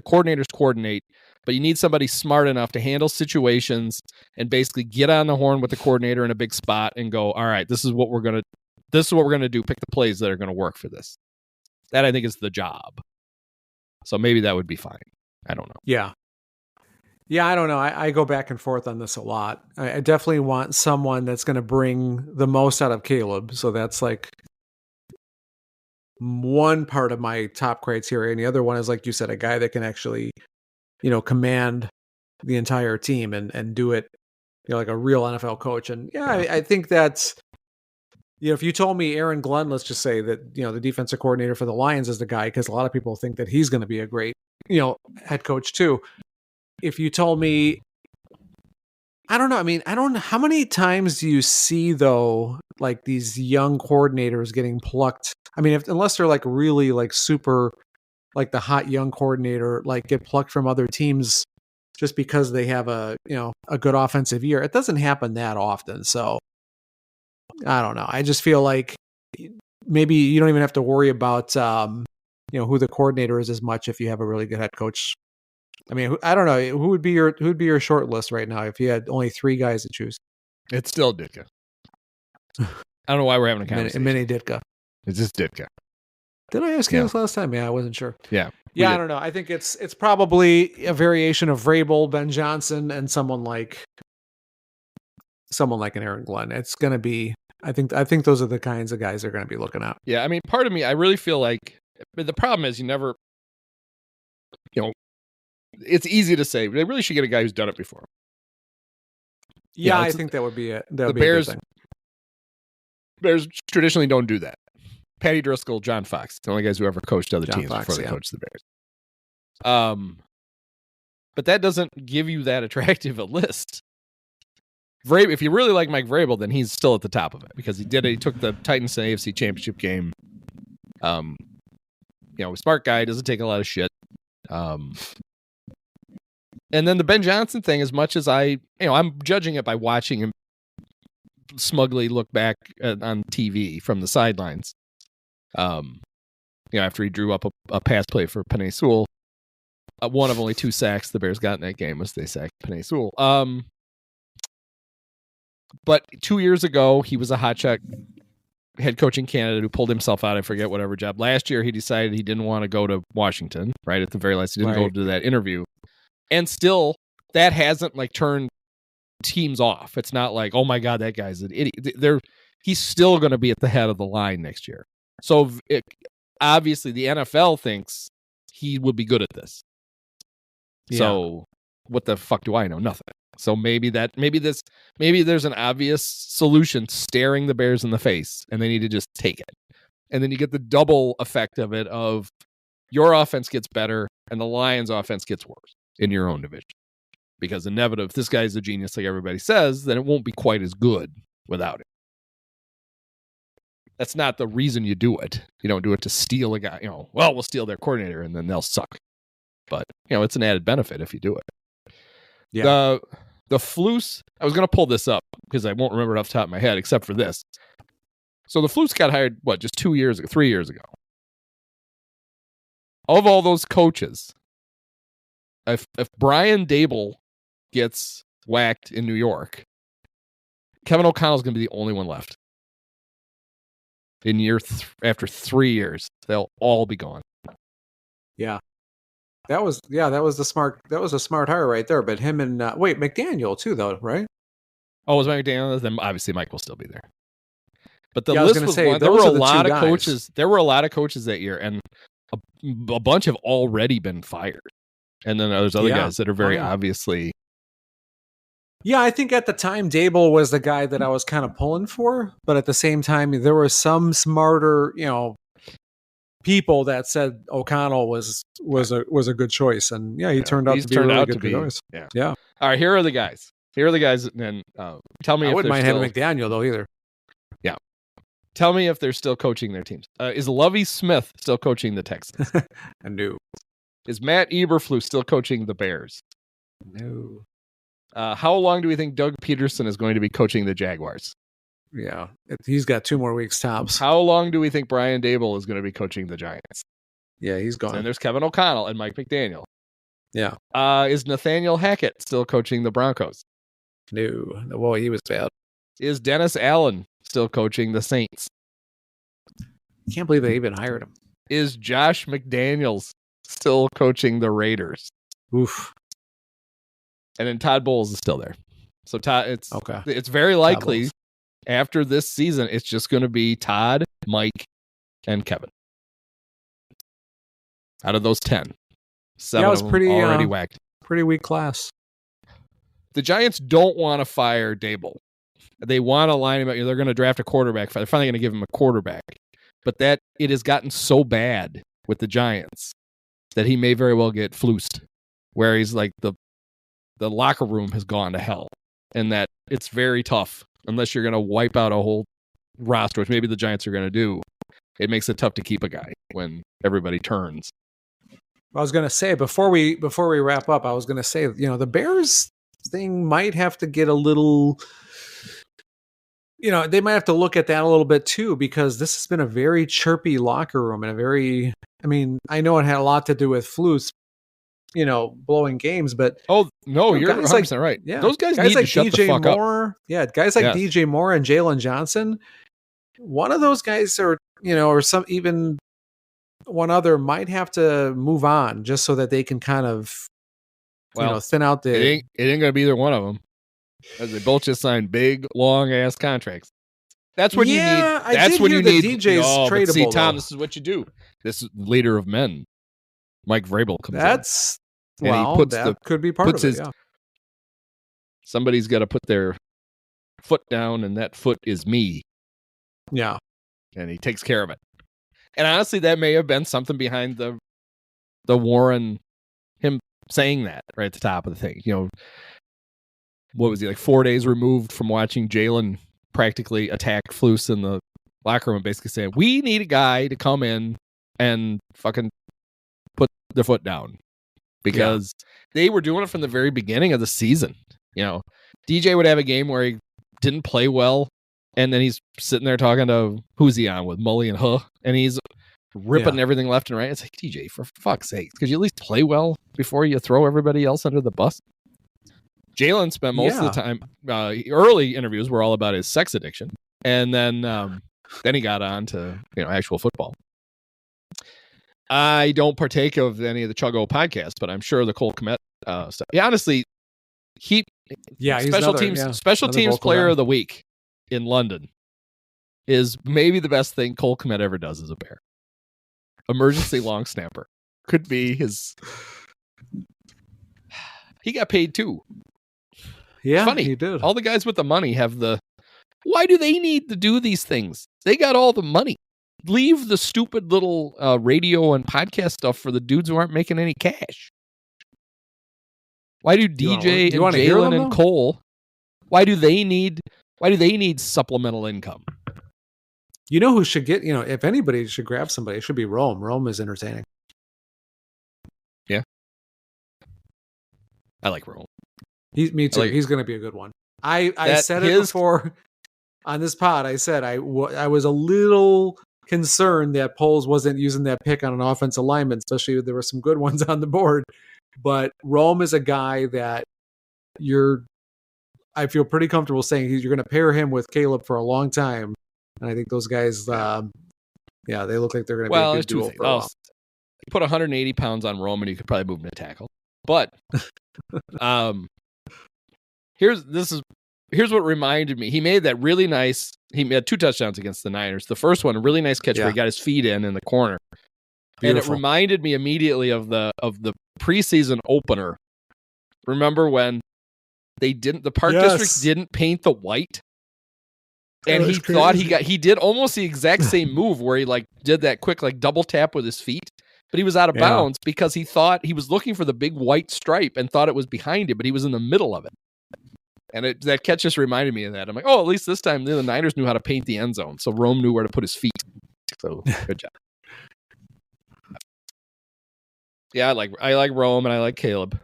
coordinators coordinate. But you need somebody smart enough to handle situations and basically get on the horn with the coordinator in a big spot and go, all right, this is what we're gonna do. Pick the plays that are gonna work for this. That I think is the job. So maybe that would be fine. I don't know. Yeah. Yeah, I don't know. I go back and forth on this a lot. I definitely want someone that's going to bring the most out of Caleb. So that's like one part of my top criteria. And the other one is, like you said, a guy that can actually, command the entire team and do it, like a real NFL coach. And I think that's, if you told me Aaron Glenn, let's just say that, the defensive coordinator for the Lions is the guy, because a lot of people think that he's going to be a great, head coach too. If you told me, I don't know. I mean, I don't know. How many times do you see though, like these young coordinators getting plucked? I mean, unless they're like really like super, like the hot young coordinator, like get plucked from other teams just because they have a good offensive year. It doesn't happen that often. So I don't know. I just feel like maybe you don't even have to worry about, who the coordinator is as much if you have a really good head coach. I mean, I don't know. Who would be your short list right now if you had only 3 guys to choose? It's still Ditka. I don't know why we're having a conversation. Mini Ditka. It's just Ditka. Did I ask you this last time? Yeah, I wasn't sure. Yeah. I don't know. I think it's probably a variation of Vrabel, Ben Johnson, and someone like an Aaron Glenn. It's going to be. I think those are the kinds of guys they're going to be looking at. Yeah, I mean, part of me, I really feel like the problem is you never, it's easy to say, but they really should get a guy who's done it before. Yeah, I think that would be it. The Bears traditionally don't do that. Patty Driscoll, John Fox, the only guys who ever coached other teams before they coached the Bears. But that doesn't give you that attractive a list. If you really like Mike Vrabel, then he's still at the top of it because he took the Titans to the AFC Championship game. Smart guy, doesn't take a lot of shit. And then the Ben Johnson thing, as much as I'm judging it by watching him smugly look back on TV from the sidelines. After he drew up a pass play for Penei Sewell, one of only 2 sacks the Bears got in that game was they sacked Penei Sewell. But 2 years ago, he was a hotshot head coaching candidate who pulled himself out. I forget whatever job. Last year, he decided he didn't want to go to Washington. Right at the very last, he didn't go to that interview, and still that hasn't turned teams off. It's not like, oh my God, that guy's an idiot. He's still going to be at the head of the line next year. So obviously the NFL thinks he will be good at this. Yeah. So what the fuck do I know? Nothing. So maybe there's an obvious solution staring the Bears in the face, and they need to just take it. And then you get the double effect of it of your offense gets better and the Lions offense gets worse in your own division. Because inevitably, if this guy's a genius like everybody says, then it won't be quite as good without it. That's not the reason you do it. You don't do it to steal a guy. We'll steal their coordinator and then they'll suck. But, it's an added benefit if you do it. Yeah. The Flus, I was going to pull this up because I won't remember it off the top of my head except for this. So the Flus got hired, just 3 years ago. Of all those coaches, if Brian Dable gets whacked in New York, Kevin O'Connell's going to be the only one left. After 3 years, they'll all be gone. Yeah. That was a smart hire right there. But him and McDaniel too, though, right? Oh, was Mike McDaniel? Then obviously Mike will still be there. But the list was one. There were a lot of coaches. There were a lot of coaches that year, and a bunch have already been fired. And then there's other guys that are very obviously. Yeah, I think at the time Dable was the guy that I was kind of pulling for, but at the same time there were some smarter, people that said O'Connell was a good choice, and he turned out to be a really good choice. Yeah. All right, here are the guys. And tell me. I if wouldn't mind still... having McDaniel though either. Yeah. Tell me if they're still coaching their teams. Is Lovie Smith still coaching the Texans? No. Is Matt Eberflus still coaching the Bears? No. How long do we think Doug Peterson is going to be coaching the Jaguars? Yeah, he's got 2 more weeks tops. How long do we think Brian Dable is going to be coaching the Giants? Yeah, he's gone. And there's Kevin O'Connell and Mike McDaniel. Yeah. Is Nathaniel Hackett still coaching the Broncos? No. Well, he was bad. Is Dennis Allen still coaching the Saints? Can't believe they even hired him. Is Josh McDaniels still coaching the Raiders? Oof. And then Todd Bowles is still there. So Todd, okay. It's very likely after this season, it's just going to be Todd, Mike, and Kevin. Out of those 10, 7 of them already whacked. Pretty weak class. The Giants don't want to fire Dable. They want to line him up. They're going to draft a quarterback. They're finally going to give him a quarterback. But that it has gotten so bad with the Giants that he may very well get flused, where he's like the locker room has gone to hell, and that it's very tough unless you're going to wipe out a whole roster, which maybe the Giants are going to do. It makes it tough to keep a guy when everybody turns. I was going to say before we wrap up, I was going to say, the Bears thing might have to get a little, they might have to look at that a little bit too, because this has been a very chirpy locker room and I know it had a lot to do with Flus, blowing games, but you're 100% right. Yeah, those guys need to shut the fuck up. Yeah, guys like DJ Moore and Jalen Johnson. One of those guys or some even one other might have to move on just so that they can kind of, thin out the. It ain't gonna be either one of them, as they both just signed big, long ass contracts. That's what you need. That's when you need. DJ's tradable. See, Tom, this is what you do. This leader of men, Mike Vrabel, comes in. That could be part of it. Yeah. Somebody's got to put their foot down, and that foot is me. Yeah. And he takes care of it. And honestly, that may have been something behind the Warren, him saying that right at the top of the thing. What was he, like 4 days removed from watching Jalen practically attack Flus in the locker room, basically saying, we need a guy to come in and fucking put their foot down. Because they were doing it from the very beginning of the season. DJ would have a game where he didn't play well, and then he's sitting there talking to, who's he on with, Mully and Huh, and he's ripping everything left and right. It's like, DJ, for fuck's sake, could you at least play well before you throw everybody else under the bus? Jalen spent most of the time, early interviews were all about his sex addiction, and then he got on to actual football. I don't partake of any of the Chuggo podcasts, but I'm sure the Cole Kmet stuff. Yeah, honestly, Yeah, he's special another- teams yeah, special another teams vocal player guy. of the week in London is maybe the best thing Cole Kmet ever does as a Bear. Emergency long snapper could be his. He got paid too. Yeah, Funny. he did. All the guys with the money have the. Why do they need to do these things? They got all the money. Leave the stupid little radio and podcast stuff for the dudes who aren't making any cash. Why do DJ you wanna and hear Jalen them, and though? Cole? Why do they need supplemental income? You know who should get, if anybody should grab somebody, it should be Rome. Rome is entertaining. Yeah. I like Rome. Me too. like- He's going to be a good one. I That said it his- before on this pod. I said I was a little concerned that Poles wasn't using that pick on an offensive lineman, especially if there were some good ones on the board. But Rome is a guy that I feel pretty comfortable saying you're going to pair him with Caleb for a long time. And I think those guys, they look like they're going to be a There's good two duo things. for a while. You put 180 pounds on Rome and you could probably move him to tackle. But here's what reminded me. He made that really nice. He made 2 touchdowns against the Niners. The first one, a really nice catch where he got his feet in the corner. Beautiful. And it reminded me immediately of the preseason opener. Remember when the Park District didn't paint the white? And he thought he did almost the exact same move where he did that quick double tap with his feet, but he was out of bounds because he thought he was looking for the big white stripe and thought it was behind him, but he was in the middle of it. And that catch just reminded me of that. I'm like, at least this time the Niners knew how to paint the end zone, so Rome knew where to put his feet. So good job. Yeah, I like Rome and I like Caleb.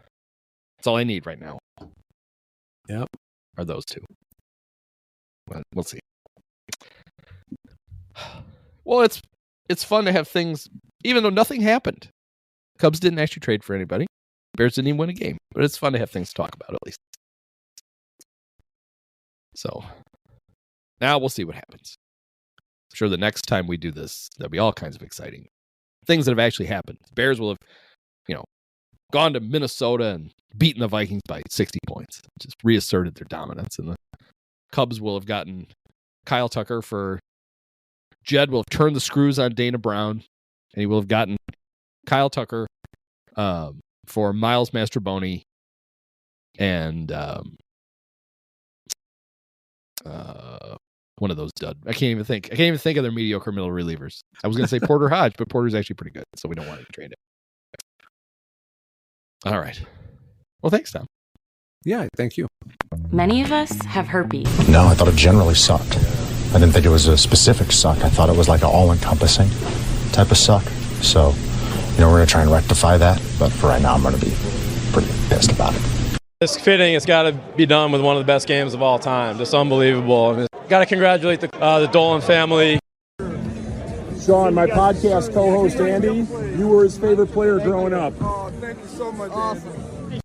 That's all I need right now. Yep. Are those two. But we'll see. Well, it's fun to have things, even though nothing happened. Cubs didn't actually trade for anybody. Bears didn't even win a game. But it's fun to have things to talk about at least. So now we'll see what happens. I'm sure the next time we do this, there'll be all kinds of exciting things that have actually happened. Bears will have, gone to Minnesota and beaten the Vikings by 60 points. Just reasserted their dominance. And the Cubs will have gotten Kyle Tucker for Jed will have turned the screws on Dana Brown, and he will have gotten Kyle Tucker for Miles Mastrobuoni and one of those dud. I can't even think of their mediocre middle relievers. I was going to say Porter Hodge, but Porter's actually pretty good, so we don't want to trade him. All right. Well, thanks, Tom. Yeah, thank you. Many of us have herpes. No, I thought it generally sucked. I didn't think it was a specific suck. I thought it was like an all-encompassing type of suck. So, we're going to try and rectify that. But for right now, I'm going to be pretty pissed about it. It's fitting. It's got to be done with one of the best games of all time. Just unbelievable. I mean, got to congratulate the Dolan family. Sean, my podcast co-host Andy, you were his favorite player growing up. Oh, thank you so much, Andy.